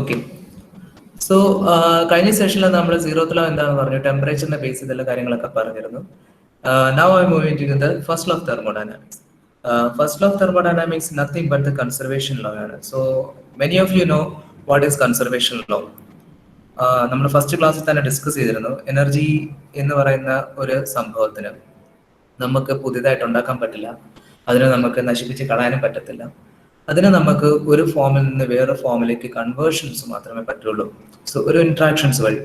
Okay. So കഴിഞ്ഞ സെഷനിൽ നമ്മൾ സീറോത്ത് ലോ എന്താണെന്ന് പറഞ്ഞു, ടെമ്പറേച്ചറിന്റെ ബേസ് ചെയ്തുള്ള കാര്യങ്ങളൊക്കെ പറഞ്ഞിരുന്നു. Now I moving to the first law of thermodynamics. First law of thermodynamics nothing but the conservation law ആണ്. So many of you know what is conservation law. നമ്മൾ ഫസ്റ്റ് ക്ലാസ്സിൽ തന്നെ discuss ചെയ്തിരുന്നു. എനർജി എന്ന് പറയുന്ന ഒരു സംഭവത്തിന് നമുക്ക് പുതിയതായിട്ട് ഉണ്ടാക്കാൻ പറ്റില്ല, അതിനെ നമുക്ക് നശിപ്പിച്ച് കളയാനും പറ്റത്തില്ല. അതിന് നമുക്ക് ഒരു ഫോമിൽ നിന്ന് വേറെ ഫോമിലേക്ക് കൺവേർഷൻസ് മാത്രമേ പറ്റുള്ളൂ. സോ ഒരു ഇൻട്രാക്ഷൻസ് വഴി,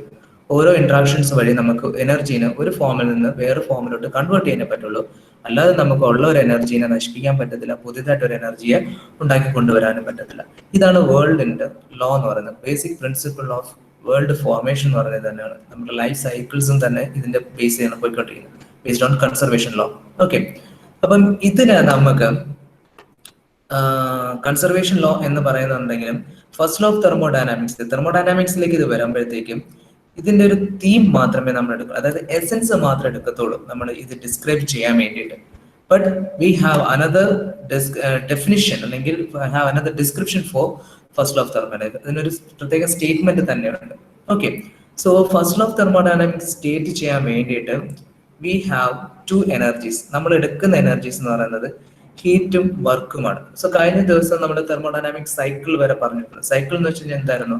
ഓരോ ഇൻട്രാക്ഷൻസ് വഴി നമുക്ക് എനർജീനെ ഒരു ഫോമിൽ നിന്ന് വേറെ ഫോമിലോട്ട് കൺവേർട്ട് ചെയ്യാനേ പറ്റുള്ളൂ. അല്ലാതെ നമുക്ക് ഉള്ള ഒരു എനർജീനെ നശിപ്പിക്കാൻ പറ്റത്തില്ല, പുതിയതായിട്ട് ഒരു എനർജിയെ ഉണ്ടാക്കി കൊണ്ടുവരാനും പറ്റത്തില്ല. ഇതാണ് വേൾഡിന്റെ ലോ എന്ന് പറയുന്നത്. Basic principle of world formation എന്ന് പറയുന്നത് തന്നെയാണ്. നമ്മുടെ ലൈഫ് സൈക്കിൾസും തന്നെ ഇതിന്റെ ബേസ് ചെയ്യാണ് പോയിക്കൊണ്ടിരിക്കുന്നത്, based on conservation law. Okay, അപ്പം ഇതിന് നമുക്ക് കൺസർവേഷൻ ലോ എന്ന് പറയുന്നുണ്ടെങ്കിലും ഫസ്റ്റ് ലോ ഓഫ് തെർമോഡൈനാമിക്സിലേക്ക് ഇത് വരുമ്പോഴത്തേക്കും ഇതിന്റെ ഒരു തീം മാത്രമേ നമ്മൾ എടുക്കൂ, അതായത് എസെൻസ് മാത്രമേ എടുക്കത്തുള്ളൂ നമ്മൾ ഇത് ഡിസ്ക്രൈബ് ചെയ്യാൻ വേണ്ടിയിട്ട്. But we have another definition അല്ലെങ്കിൽ have another description for first law of thermodynamics. ഇതിനൊരു പ്രത്യേക സ്റ്റേറ്റ്മെന്റ് തന്നെയുണ്ട്. Okay, so first law of thermodynamics state ചെയ്യാൻ വേണ്ടിയിട്ട് വി ഹാവ് ടു എനർജീസ്. നമ്മൾ എടുക്കുന്ന എനർജീസ് എന്ന് പറയുന്നത് ഹീറ്റും വർക്കുമാണ്. സോ കഴിഞ്ഞ ദിവസം നമ്മൾ തെർമോഡൈനാമിക് സൈക്കിൾ വരെ പറഞ്ഞിട്ടുണ്ട്. സൈക്കിൾ എന്ന് വെച്ച് കഴിഞ്ഞാൽ എന്തായിരുന്നു?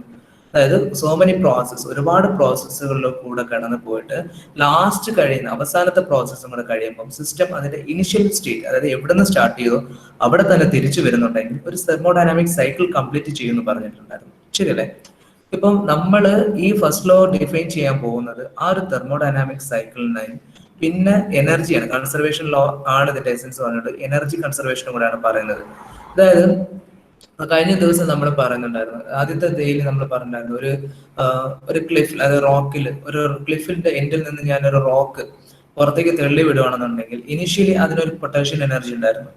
അതായത് സോ മെനി പ്രോസസ്, ഒരുപാട് പ്രോസസ്സുകളിൽ കൂടെ കടന്നു പോയിട്ട് ലാസ്റ്റ് കഴിയുന്ന അവസാനത്തെ പ്രോസസ്സും കൂടെ കഴിയുമ്പോൾ സിസ്റ്റം അതിന്റെ ഇനിഷ്യൽ സ്റ്റേറ്റ്, അതായത് എവിടെ നിന്ന് സ്റ്റാർട്ട് ചെയ്തോ അവിടെ തന്നെ തിരിച്ചു വരുന്നുണ്ടെങ്കിൽ ഒരു തെർമോഡൈനാമിക് സൈക്കിൾ കംപ്ലീറ്റ് ചെയ്യുമെന്ന് പറഞ്ഞിട്ടുണ്ടായിരുന്നു. ശരിയല്ലേ? ഇപ്പം നമ്മൾ ഈ ഫസ്റ്റ് ലോ ഡിഫൈൻ ചെയ്യാൻ പോകുന്നത് ആ ഒരു തെർമോഡൈനാമിക് സൈക്കിളിനായി പിന്നെ എനർജിയാണ്. കൺസർവേഷൻ ലോ ആണ് ഇതിന്റെ എസൻസ് പറഞ്ഞിട്ട് എനർജി കൺസർവേഷനും കൂടെയാണ് പറയുന്നത്. അതായത് കഴിഞ്ഞ ദിവസം നമ്മൾ പറയുന്നുണ്ടായിരുന്നു, ആദ്യത്തെ ഡേയിൽ നമ്മൾ പറഞ്ഞിട്ടുണ്ടായിരുന്നു ഒരു ക്ലിഫിൽ, അതായത് റോക്കിൽ, ഒരു ക്ലിഫിന്റെ എൻഡിൽ നിന്ന് ഞാനൊരു റോക്ക് പുറത്തേക്ക് തള്ളി വിടുകയാണെന്നുണ്ടെങ്കിൽ ഇനിഷ്യലി അതിനൊരു പൊട്ടൻഷ്യൽ എനർജി ഉണ്ടായിരുന്നു.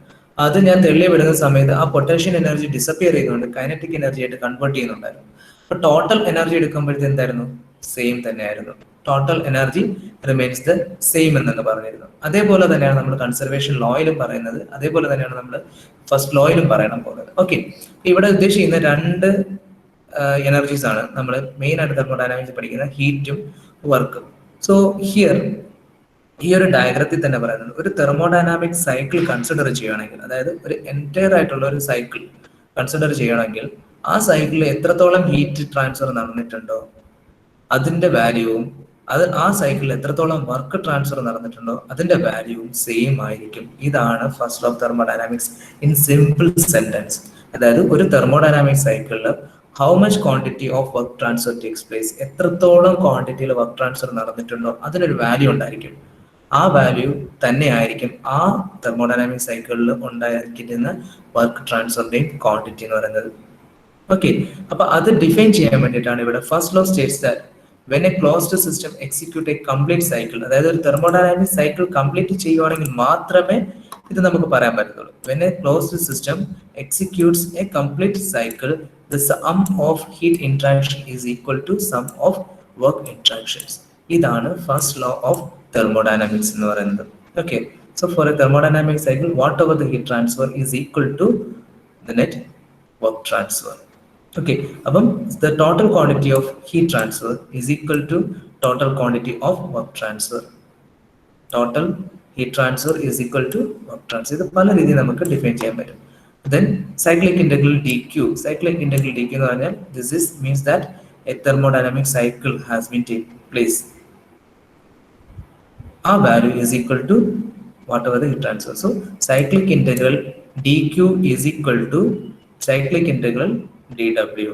അത് ഞാൻ തള്ളി വിടുന്ന സമയത്ത് ആ പൊട്ടൻഷ്യൽ എനർജി ഡിസപ്പിയർ ചെയ്തുകൊണ്ട് കൈനറ്റിക് എനർജി ആയിട്ട് കൺവേർട്ട് ചെയ്യുന്നുണ്ടായിരുന്നു. അപ്പൊ ടോട്ടൽ എനർജി എടുക്കുമ്പോഴത്തെ എന്തായിരുന്നു? സെയിം തന്നെയായിരുന്നു. Total energy remains the same എന്ന് പറഞ്ഞിരുന്നു. അതേപോലെ തന്നെയാണ് നമ്മൾ കൺസർവേഷൻ ലോയിലും പറയുന്നത്, അതേപോലെ തന്നെയാണ് നമ്മൾ ഫസ്റ്റ് ലോയിലും പറയാൻ പോകുന്നത്. ഓക്കെ, ഇവിടെ ഉദ്ദേശിക്കുന്ന രണ്ട് എനർജീസ് ആണ് നമ്മൾ മെയിൻ ആയിട്ട് തെർമോഡൈനാമിക്സ് പഠിക്കുന്ന ഹീറ്റും വർക്കും. സോ ഹിയർ ഈ ഒരു ഡയഗ്രത്തിൽ തന്നെ പറയുന്നത് ഒരു തെർമോഡൈനാമിക് സൈക്കിൾ കൺസിഡർ ചെയ്യുകയാണെങ്കിൽ, അതായത് ഒരു എൻറ്റയർ ആയിട്ടുള്ള ഒരു സൈക്കിൾ കൺസിഡർ ചെയ്യണമെങ്കിൽ ആ സൈക്കിളിൽ എത്രത്തോളം ഹീറ്റ് ട്രാൻസ്ഫർ നടന്നിട്ടുണ്ടോ അതിന്റെ വാല്യൂവും ആ സൈക്കിളിൽ എത്രത്തോളം വർക്ക് ട്രാൻസ്ഫർ നടന്നിട്ടുണ്ടോ അതിന്റെ വാല്യൂവും സെയിം ആയിരിക്കും. ഇതാണ് first law of thermodynamics in simple sentence. അതായത് ഒരു തെർമോഡൈനാമിക് സൈക്കിളിൽ how much quantity of work transfer takes place, എത്രത്തോളം ക്വാണ്ടിറ്റിയിൽ വർക്ക് ട്രാൻസ്ഫർ നടന്നിട്ടുണ്ടോ അതിനൊരു വാല്യൂ ഉണ്ടായിരിക്കും. ആ വാല്യൂ തന്നെ ആയിരിക്കും ആ തെർമോഡൈനാമിക് സൈക്കിളിൽ ഉണ്ടായിരിക്കുന്ന വർക്ക് ട്രാൻസ്ഫറിന്റെയും ക്വാണ്ടിറ്റി എന്ന് പറയുന്നത്. ഓക്കെ, അപ്പൊ അത് ഡിഫൈൻ ചെയ്യാൻ വേണ്ടിയിട്ടാണ് ഇവിടെ first law States that when a closed system execute a complete cycle, അതായത് ഒരു തെർമോഡൈനാമിക് സൈക്കിൾ കംപ്ലീറ്റ് ചെയ്യുവാണെങ്കിൽ മാത്രമേ ഇത് നമുക്ക് പറയാൻ പറ്റത്തുള്ളൂ. when a closed system executes a complete cycle, the sum of heat interaction is equal to sum of work interactions. ഇതാണ് first law of thermodynamics എന്ന് പറയുന്നത്. Okay, so for a thermodynamic cycle whatever the heat transfer is equal to the net work transfer. Okay, അപ്പം the total quantity of heat transfer is equal to total quantity of work transfer. Total heat transfer is equal to work transfer. ഇത് പല രീതിയിൽ നമുക്ക് define ചെയ്യാൻ പറ്റും. Then cyclic integral dq. Cyclic integral dq എന്ന് പറഞ്ഞാൽ this is means that a thermodynamic cycle has been taken place. Our value is equal to whatever the heat transfer. So cyclic integral dq is equal to cyclic integral dw.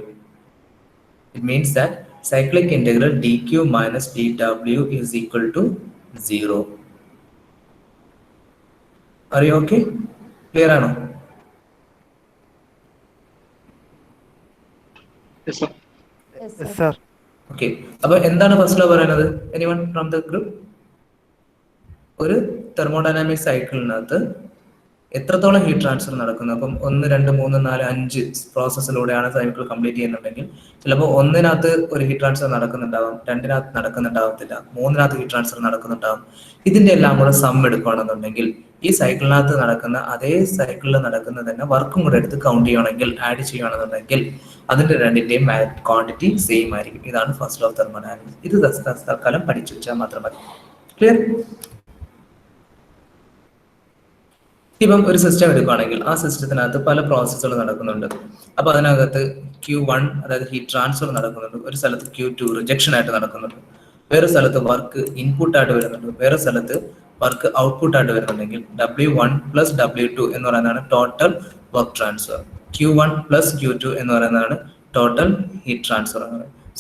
It means that cyclic integral dq minus dw is equal to 0. Are you okay? Clear ആണോ? Yes sir. Yes sir. Okay, അപ്പോൾ എന്താണ് first law പറയുന്നത്? Anyone from the group? ഒരു thermodynamic സൈക്കിളിനകത്ത് എത്രത്തോളം heat transfer നടക്കുന്നു. അപ്പം 1, 2, 3, 4, 5 പ്രോസസ്സിലൂടെയാണ് cycle complete ചെയ്യുന്നുണ്ടെങ്കിൽ ചിലപ്പോൾ ഒന്നിനകത്ത് ഒരു ഹീറ്റ് ട്രാൻസ്ഫർ നടക്കുന്നുണ്ടാവും, രണ്ടിനകത്ത് നടക്കുന്നുണ്ടാവത്തില്ല, മൂന്നിനകത്ത് ഹീറ്റ് ട്രാൻസ്ഫർ നടക്കുന്നുണ്ടാവും. ഇതിന്റെ എല്ലാം കൂടെ സം എടുക്കുകയാണെന്നുണ്ടെങ്കിൽ ഈ സൈക്കിളിനകത്ത് നടക്കുന്ന അതേ സൈക്കിളിൽ നടക്കുന്ന തന്നെ വർക്കും കൂടെ എടുത്ത് കൗണ്ട് ചെയ്യണമെങ്കിൽ, ആഡ് ചെയ്യുകയാണെന്നുണ്ടെങ്കിൽ അതിന്റെ രണ്ടിന്റെയും ക്വാണ്ടിറ്റി സെയിം ആയിരിക്കും. ഇതാണ് ഫസ്റ്റ് ലോ ഓഫ് തെർമോഡൈനാമിക്സ്. ഇത് തൽക്കാലം പഠിച്ചു വെച്ചാൽ മാത്രം മതി. ക്ലിയർ? ഇപ്പം ഒരു സിസ്റ്റം എടുക്കുകയാണെങ്കിൽ ആ സിസ്റ്റത്തിനകത്ത് പല പ്രോസസ്സുകൾ നടക്കുന്നുണ്ട്. അപ്പൊ അതിനകത്ത് Q1 അതായത് ഹീറ്റ് ട്രാൻസ്ഫർ നടക്കുന്നുണ്ട്, ഒരു സ്ഥലത്ത് Q2 റിജക്ഷൻ ആയിട്ട് നടക്കുന്നുണ്ട്, വേറെ സ്ഥലത്ത് വർക്ക് ഇൻപുട്ട് ആയിട്ട് വരുന്നുണ്ട്, വേറെ സ്ഥലത്ത് വർക്ക് ഔട്ട്പുട്ട് ആയിട്ട് വരുന്നുണ്ടെങ്കിൽ W1 പ്ലസ് W2 എന്ന് പറയുന്നതാണ് total work transfer. Q1 plus Q2 എന്ന് പറയുന്നതാണ് total heat transfer.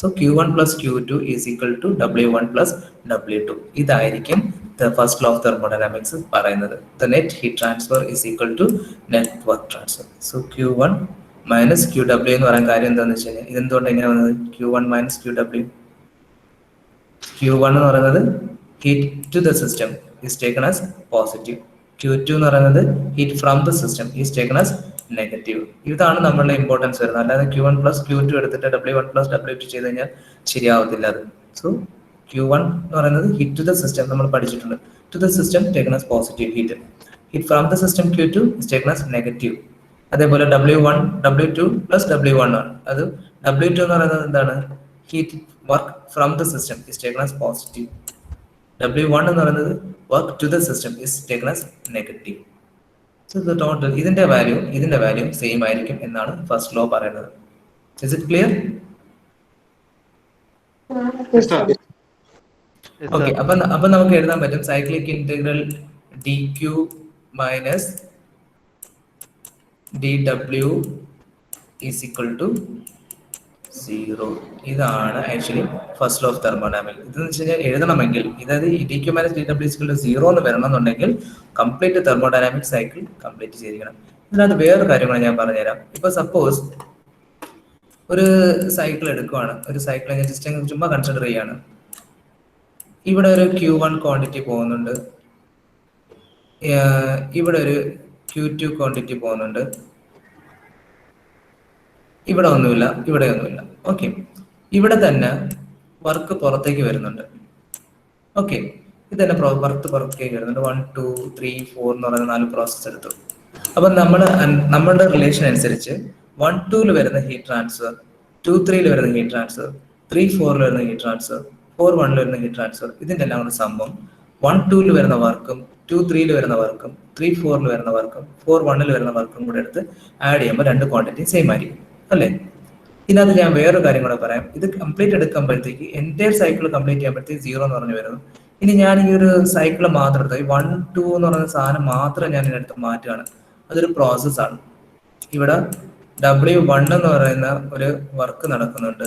So Q1 plus Q2 is equal to W1 plus W2. ഇതായിരിക്കും the first law of thermodynamics പറയുന്നത്. The net heat transfer is equal to net work transfer. So Q1 minus QW എന്ന് പറയുന്ന കാര്യം എന്താണെന്ന് വെച്ച് കഴിഞ്ഞാൽ ഇതെന്തുകൊണ്ട് എങ്ങനെ വന്നത്? Q1 minus QW. Q1 എന്ന് പറയുന്നത് heat to the system is taken as positive. Q2 എന്ന് പറയുന്നത് heat from the system is taken as negative. ഇതാണ് നമ്മളുടെ ഇമ്പോർട്ടൻസ് വരുന്നത്. അല്ലാതെ Q1 plus Q2 എടുത്തിട്ട് W1 plus W2 ചെയ്ത് കഴിഞ്ഞാൽ ശരിയാവത്തില്ല അത്. സോ Q1 എന്ന് പറയുന്നത് ഹീറ്റ് ടു ദ സിസ്റ്റം നമ്മൾ പഠിച്ചിട്ടുണ്ട്. To the system taken as positive heat. Heat from the system Q2 is taken as negative. അതേപോലെ W1 W2 പ്ലസ് W1 ആണ്. അത് W2 എന്ന് പറയുന്നത് എന്താണ്? Heat work from the system is taken as positive. W1 എന്ന് പറയുന്നത് work to the system is taken as negative. So the total ഇതിന്റെ value same ആയിരിക്കും എന്നാണ് ഫസ്റ്റ് ലോ പറയുന്നത്. Is it clear? ഓക്കെ, അപ്പൊ നമുക്ക് എഴുതാൻ പറ്റും cyclic integral dq minus dw is equal to 0. ഇതാണ് actually first law of thermodynamics. ഇതെന്ന് വെച്ച് കഴിഞ്ഞാൽ എഴുതണമെങ്കിൽ ഇതായത് dq minus dw is equal to 0 എന്ന് വരണമെന്നുണ്ടെങ്കിൽ കംപ്ലീറ്റ് തെർമോഡൈനാമിക് സൈക്കിൾ കംപ്ലീറ്റ് ചെയ്തിരിക്കണം. ഇതിനകത്ത് വേറൊരു കാര്യങ്ങൾ ഞാൻ പറഞ്ഞുതരാം. ഇപ്പൊ സപ്പോസ് ഒരു സൈക്കിൾ എടുക്കുവാണ്, ഒരു സൈക്കിൾ ഞാൻ ജസ്റ്റ് ചുമ്മാ കൺസിഡർ ചെയ്യാണ്. ഇവിടെ ഒരു Q1 ക്വാണ്ടിറ്റി പോകുന്നുണ്ട്, ഇവിടെ ഒരു Q2 ക്വാണ്ടിറ്റി പോകുന്നുണ്ട്, ഇവിടെ ഒന്നുമില്ല, ഇവിടെ ഒന്നുമില്ല. ഓക്കെ, ഇവിടെ തന്നെ വർക്ക് പുറത്തേക്ക് വരുന്നുണ്ട്. ഓക്കെ, ഇത് തന്നെ വർക്ക് പുറത്തേക്ക് വരുന്നുണ്ട്. 1 2 3 4 എന്ന് പറയുന്ന 4 പ്രോസസ് എടുത്തു. അപ്പൊ നമ്മളുടെ റിലേഷൻ അനുസരിച്ച് 1 2 വരുന്ന ഹീറ്റ് ട്രാൻസ്ഫർ, 2 3 വരുന്ന ഹീറ്റ് ട്രാൻസ്ഫർ, 3 4 വരുന്ന ഹീറ്റ് ട്രാൻസ്ഫർ, 4 1 വരുന്ന ഹീറ്റ് ട്രാൻസ്ഫർ, ഇതിന്റെ എല്ലാം കൂടെ സംഭവം 1 2 വരുന്ന വർക്കും 2 3 വരുന്ന വർക്കും 3 4 വരുന്ന വർക്കും 4 1 വരുന്ന വർക്കും കൂടെ എടുത്ത് ആഡ് ചെയ്യുമ്പോൾ രണ്ട് ക്വാണ്ടിറ്റി സെയിം ആയിരിക്കും അല്ലേ? ഇതിനകത്ത് ഞാൻ വേറൊരു കാര്യം കൂടെ പറയാം. ഇത് കംപ്ലീറ്റ് എടുക്കുമ്പോഴത്തേക്ക് എൻ്റെ സൈക്കിൾ കംപ്ലീറ്റ് ചെയ്യുമ്പോഴത്തേക്ക് 0 എന്ന് പറഞ്ഞു വരുന്നു. ഇനി ഞാൻ ഈ ഒരു സൈക്കിൾ മാത്രം എടുത്ത് 1 2 എന്ന് പറയുന്ന സാധനം മാത്രം ഞാൻ ഇതിനടുത്ത് മാറ്റുകയാണ്. അതൊരു പ്രോസസ്സാണ്. ഇവിടെ W1 എന്ന് പറയുന്ന ഒരു വർക്ക് നടക്കുന്നുണ്ട്,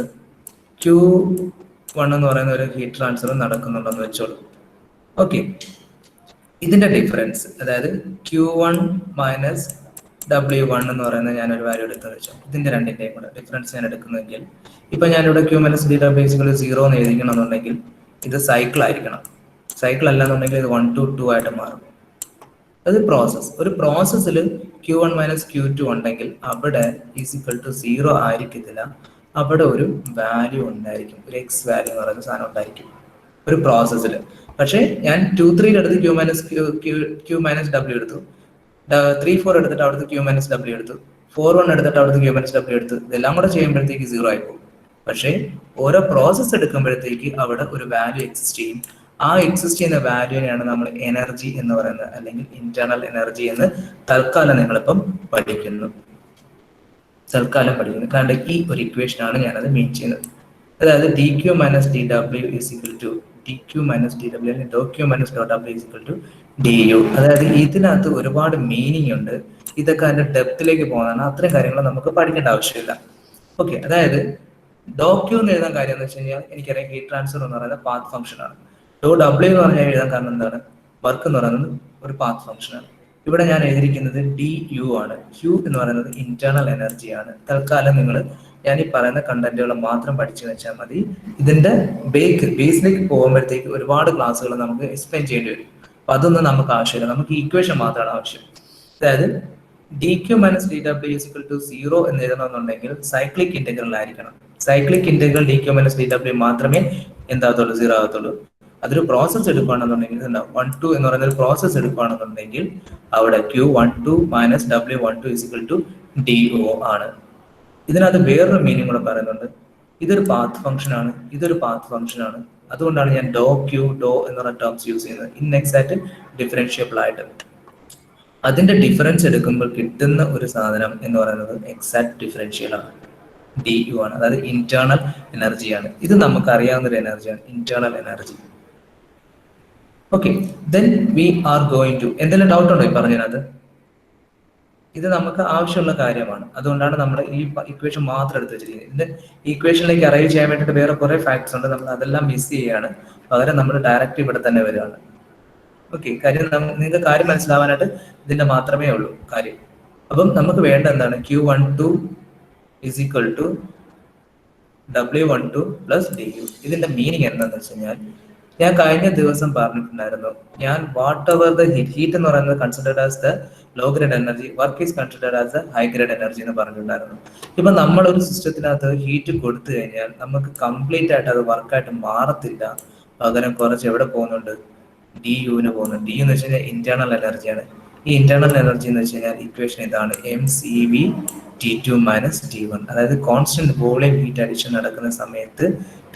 Q1 എന്ന് പറയുന്ന ഒരു ഹീറ്റ് ട്രാൻസ്ഫർ നടക്കുന്നുണ്ടെന്ന് വെച്ചോളൂ. ഓക്കെ, ഇതിന്റെ ഡിഫറൻസ് അതായത് Q1 മൈനസ് W1 എന്ന് പറയുന്നത് ഞാനൊരു വാല്യൂ എടുത്തെന്ന് വെച്ചോ. ഇതിന്റെ രണ്ടിന്റെയും കൂടെ ഡിഫറൻസ് ഞാൻ എടുക്കുന്നെങ്കിൽ ഇപ്പൊ ഞാനിവിടെ Q മൈനസ് dw 0 എന്ന് എഴുതിക്കണമെന്നുണ്ടെങ്കിൽ ഇത് സൈക്കിൾ ആയിരിക്കണം. സൈക്കിൾ അല്ലാന്നുണ്ടെങ്കിൽ ഇത് 1 to 2 ആയിട്ട് മാറും. അത് പ്രോസസ്. ഒരു പ്രോസസ്സിൽ Q1 മൈനസ് Q2 ഉണ്ടെങ്കിൽ അവിടെ ഈക്വൽ ടു 0 ആയിരിക്കത്തില്ല, അവിടെ ഒരു വാല്യൂ ഉണ്ടായിരിക്കും, ഒരു എക്സ് വാല്യൂ എന്ന് പറയുന്ന സാധനം ഉണ്ടായിരിക്കും ഒരു പ്രോസസ്സിൽ. പക്ഷേ ഞാൻ 2 3 എടുത്ത് Q മൈനസ് W എടുത്തു, 3 4 എടുത്തിട്ട് അവിടുത്തെ Q മൈനസ് W എടുത്തു, 4 1 എടുത്തിട്ട് അവിടുത്തെ Q മൈനസ് W എടുത്തു. ഇതെല്ലാം കൂടെ ചെയ്യുമ്പോഴത്തേക്ക് 0 ആയിപ്പോകും. പക്ഷേ ഓരോ പ്രോസസ്സ് എടുക്കുമ്പോഴത്തേക്ക് അവിടെ ഒരു വാല്യൂ എക്സിസ്റ്റ് ചെയ്യും. ആ എക്സിസ്റ്റ് ചെയ്യുന്ന വാല്യൂവിനെയാണ് നമ്മൾ എനർജി എന്ന് പറയുന്നത്, അല്ലെങ്കിൽ ഇന്റേണൽ എനർജി എന്ന് തൽക്കാലം നിങ്ങളിപ്പം പഠിക്കുന്നു. കാരണം ഈ ഒരു ഇക്വേഷൻ ആണ് ഞാനത് മീൻ ചെയ്യുന്നത്. അതായത് dq minus dw is equal to dq minus dw അല്ലെങ്കിൽ dq minus dw is equal to du. അതായത് ഇതിനകത്ത് ഒരുപാട് മീനിങ് ഉണ്ട്. ഇതൊക്കെ അതിന്റെ ഡെപ്തിലേക്ക് പോകുന്നതാണ്. അത്രയും കാര്യങ്ങൾ നമുക്ക് പഠിക്കേണ്ട ആവശ്യമില്ല. ഓക്കെ, അതായത് ഡോക്യൂ എന്ന് എഴുതാൻ കാര്യം എന്ന് വെച്ച് കഴിഞ്ഞാൽ എനിക്കറിയാം ഹീറ്റ് ട്രാൻസ്ഫർ എന്ന് പറയുന്നത് പാത്ത് ഫംഗ്ഷൻ ആണ്. W എന്ന് പറഞ്ഞാൽ എഴുതാൻ കാരണം എന്താണ്? വർക്ക് എന്ന് പറയുന്നത് ഒരു പാത്ത് ഫംഗ്ഷൻ ആണ്. ഇവിടെ ഞാൻ എഴുതിയിരിക്കുന്നത് du ആണ്. Q എന്ന് പറയുന്നത് ഇന്റേണൽ എനർജി ആണ്. തൽക്കാലം നിങ്ങൾ ഞാൻ ഈ പറയുന്ന കണ്ടന്റുകൾ മാത്രം പഠിച്ചു വെച്ചാൽ മതി. ഇതിന്റെ ബേസിലേക്ക് പോകുമ്പോഴത്തേക്ക് ഒരുപാട് ക്ലാസ്സുകൾ നമുക്ക് എക്സ്പ്ലെയിൻ ചെയ്യേണ്ടി വരും. അപ്പൊ അതൊന്നും നമുക്ക് ആവശ്യമില്ല, നമുക്ക് ഇക്വേഷൻ മാത്രമാണ് ആവശ്യം. അതായത് dq minus dw is equal to 0 എന്ന് എഴുതണമെന്നുണ്ടെങ്കിൽ സൈക്ലിക് ഇന്റഗ്രൽ ആയിരിക്കണം. Cyclic integral dq minus dw മാത്രമേ എന്താകത്തുള്ളൂ, 0 ആകത്തുള്ളൂ. അതൊരു പ്രോസസ്സ് എടുക്കുകയാണെന്നുണ്ടെങ്കിൽ വൺ ടു എന്ന് പറയുന്ന ഒരു പ്രോസസ്സ് എടുക്കുകയാണെന്നുണ്ടെങ്കിൽ അവിടെ Q12 minus W12 is equal to DO ആണ്. ഇതിനകത്ത് വേറൊരു മീനിങ് കൂടെ പറയുന്നുണ്ട്. ഇതൊരു പാത്ത് ഫംഗ്ഷൻ ആണ്, ഇതൊരു പാത്ത് ഫംഗ്ഷൻ ആണ്. അതുകൊണ്ടാണ് ഞാൻ ഡോ ക്യൂ ഡോ എന്ന് പറഞ്ഞ ടേംസ് യൂസ് ചെയ്യുന്നത് ഇൻഎക്സാക്ട് ഡിഫറൻഷ്യബിൾ ആയിട്ട്. അതിന്റെ ഡിഫറൻസ് എടുക്കുമ്പോൾ കിട്ടുന്ന ഒരു സാധനം എന്ന് പറയുന്നത് എക്സാക്ട് ഡിഫറൻഷ്യൽ ആണ്, DU ആണ്. അതായത് ഇന്റേണൽ എനർജിയാണ്. ഇത് നമുക്ക് അറിയാവുന്ന ഒരു എനർജിയാണ്, internal energy. Okay, then we are going to, എന്തെങ്കിലും ഡൗട്ട് ഉണ്ടോ ഈ പറഞ്ഞതിനകത്ത്? ഇത് നമുക്ക് ആവശ്യമുള്ള കാര്യമാണ്, അതുകൊണ്ടാണ് നമ്മൾ ഈ ഇക്വേഷൻ മാത്രം എടുത്ത് വെച്ചിരിക്കുന്നത്. ഇതിന്റെ ഇക്വേഷനിലേക്ക് അറൈവ് ചെയ്യാൻ വേണ്ടിയിട്ട് വേറെ കുറെ ഫാക്ട്സ് ഉണ്ട്, നമ്മൾ അതെല്ലാം മിസ് ചെയ്യാണ്. പകരം നമ്മൾ ഡയറക്റ്റ് ഇവിടെ തന്നെ വരികയാണ്. ഓക്കെ, കാര്യം നിങ്ങൾക്ക് കാര്യം മനസ്സിലാവാനായിട്ട് ഇതിന്റെ മാത്രമേ ഉള്ളൂ കാര്യം. അപ്പം നമുക്ക് വേണ്ട എന്താണ്? Q12 is equal to W12 plus DU. ഇതിന്റെ മീനിങ് എന്താണെന്ന് വെച്ച് കഴിഞ്ഞാൽ, ഞാൻ കഴിഞ്ഞ ദിവസം പറഞ്ഞിട്ടുണ്ടായിരുന്നു, ഞാൻ വാട്ട് എവർ ദ ഹീറ്റ് എന്ന് പറയുന്നത് considered as the low grade energy, work is considered as the high grade energy എന്ന് പറഞ്ഞിട്ടുണ്ടായിരുന്നു. ഇപ്പൊ നമ്മളൊരു സിസ്റ്റത്തിനകത്ത് ഹീറ്റ് കൊടുത്തു കഴിഞ്ഞാൽ നമുക്ക് കംപ്ലീറ്റ് ആയിട്ട് അത് വർക്കായിട്ട് മാറത്തില്ല. പകരം കുറച്ച് എവിടെ പോകുന്നുണ്ട്? DUവിന് പോകുന്നുണ്ട്. DU എന്ന് വെച്ച് കഴിഞ്ഞാൽ ഇന്റേണൽ എനർജിയാണ്. ഈ ഇന്റേണൽ എനർജി എന്ന് വെച്ച് കഴിഞ്ഞാൽ ഇക്വേഷൻ ഇതാണ്, MCV T2 മൈനസ് T1. അതായത് കോൺസ്റ്റന്റ് വോളിയം ഹീറ്റ് അഡിഷൻ നടക്കുന്ന സമയത്ത്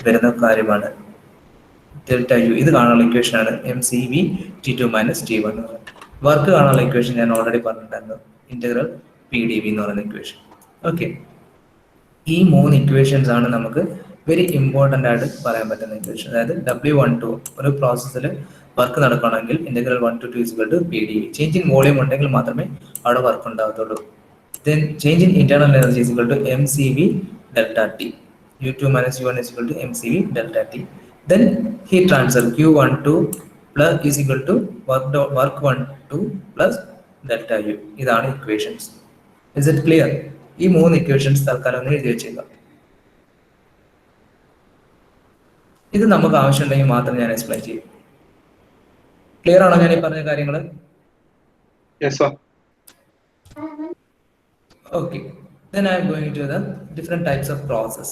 വരുന്ന കാര്യമാണ് ഡെൽറ്റ യു. ഇത് കാണാനുള്ള ഇക്വേഷൻ ആണ് MCV T2 minus T1. Work കാണാനുള്ള ഇക്വേഷൻ ഞാൻ ഓൾറെഡി പറഞ്ഞിട്ടുണ്ടായിരുന്നു, ഇന്റഗ്രൽ PdV എന്ന് പറയുന്ന ഇക്വേഷൻ. ഓക്കെ, ഈ മൂന്ന് ഇക്വേഷൻസ് ആണ് നമുക്ക് വെരി ഇമ്പോർട്ടൻ്റ് ആയിട്ട് പറയാൻ പറ്റുന്ന ഇക്വേഷൻ. അതായത് W12 ഒരു പ്രോസസ്സിൽ വർക്ക് നടക്കണമെങ്കിൽ integral 1 to 2 is equal to PdV. Change in volume ഉണ്ടെങ്കിൽ മാത്രമേ അവിടെ വർക്ക് ഉണ്ടാകത്തുള്ളൂ. Then change in internal energy is equal to MCV delta T. U2 minus U1 is equal to MCV delta T. Then heat transfer Q12 plus is equal to work 12 plus delta U. ഇതാണ് equations. Is it clear? ഈ മൂന്ന് equations തൽക്കാലം ഒന്ന് എഴുതി വെച്ചേക്കാം. ഇത് നമുക്ക് ആവശ്യമുണ്ടെങ്കിൽ മാത്രം ഞാൻ എക്സ്പ്ലെയിൻ ചെയ്യും. ക്ലിയർ ആണോ ഞാൻ ഈ പറഞ്ഞ കാര്യങ്ങൾ? Okay, then I am going to the different types of process.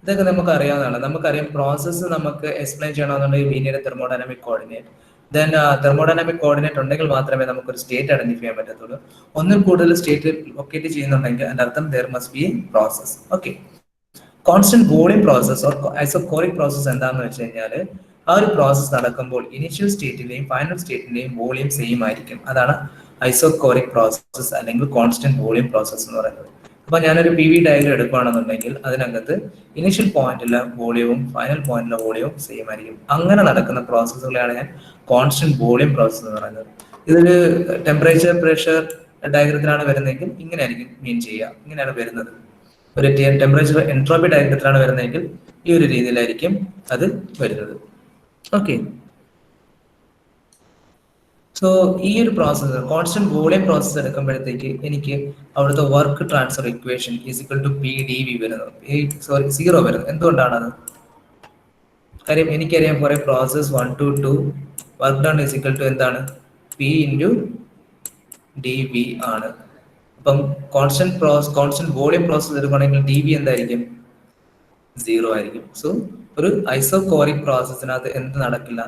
ഇതൊക്കെ നമുക്ക് അറിയാവുന്നതാണ്. നമുക്കറിയാം പ്രോസസ്സ് നമുക്ക് എക്സ്പ്ലെയിൻ ചെയ്യണമെന്നുണ്ടെങ്കിൽ we need thermodynamic coordinate. Then thermodynamic coordinate ഉണ്ടെങ്കിൽ മാത്രമേ നമുക്കൊരു സ്റ്റേറ്റ് ഐഡന്റിഫൈ ചെയ്യാൻ പറ്റത്തുള്ളൂ. ഒന്നിൽ കൂടുതൽ സ്റ്റേറ്റ് ലൊക്കേറ്റ് ചെയ്യുന്നുണ്ടെങ്കിൽ അതിന്റെ അർത്ഥം there must be A process. Okay, constant volume process or isochoric process എന്താണെന്ന് വെച്ച് കഴിഞ്ഞാൽ, ആ ഒരു പ്രോസസ് നടക്കുമ്പോൾ ഇനിഷ്യൽ സ്റ്റേറ്റിന്റെയും ഫൈനൽ സ്റ്റേറ്റിന്റെയും വോളിയം സെയിം ആയിരിക്കും. അതാണ് ഐസോകോറിക് പ്രോസസ് അല്ലെങ്കിൽ കോൺസ്റ്റന്റ് വോളിയം പ്രോസസ് എന്ന് പറയുന്നത്. അപ്പൊ ഞാനൊരു PV ഡയഗ്രം എടുക്കുകയാണെന്നുണ്ടെങ്കിൽ അതിനകത്ത് ഇനിഷ്യൽ പോയിന്റിലെ വോളിയവും ഫൈനൽ പോയിന്റിലെ വോളിയവും സെയിം ആയിരിക്കും. അങ്ങനെ നടക്കുന്ന പ്രോസസ്സുകളെയാണ് ഞാൻ കോൺസ്റ്റന്റ് വോളിയം പ്രോസസ് എന്ന് പറയുന്നത്. ഇതൊരു ടെമ്പറേച്ചർ പ്രഷർ ഡയഗ്രത്തിലാണ് വരുന്നതെങ്കിൽ ഇങ്ങനെ ആയിരിക്കും മീൻ ചെയ്യുക, ഇങ്ങനെയാണ് വരുന്നത്. ഒരു ടെമ്പറേച്ചർ എൻട്രോപ്പി ഡയഗ്രത്തിലാണ് വരുന്നതെങ്കിൽ ഈ ഒരു രീതിയിലായിരിക്കും അത് വരുന്നത്. ഓക്കെ, സോ ഈ ഒരു പ്രോസസ്സ് കോൺസ്റ്റന്റ് വോളിയം പ്രോസസ്സ് എടുക്കുമ്പോഴത്തേക്ക് എനിക്ക് അവിടുത്തെ work transfer equation is equal to PdV വരുന്നത്, സീറോ വരുന്നത്. എന്തുകൊണ്ടാണത്? കാര്യം എനിക്കറിയാം കുറെ process 1 to 2 work done is equal to എന്താണ്? P ഇൻറ്റു dV ആണ്. അപ്പം കോൺസ്റ്റന്റ് വോളിയം പ്രോസസ്സ് എടുക്കുകയാണെങ്കിൽ dV എന്തായിരിക്കും? സീറോ ആയിരിക്കും. സോ ഒരു ഐസോകോറിക് പ്രോസസ്സിനകത്ത് എന്ത് നടക്കില്ല?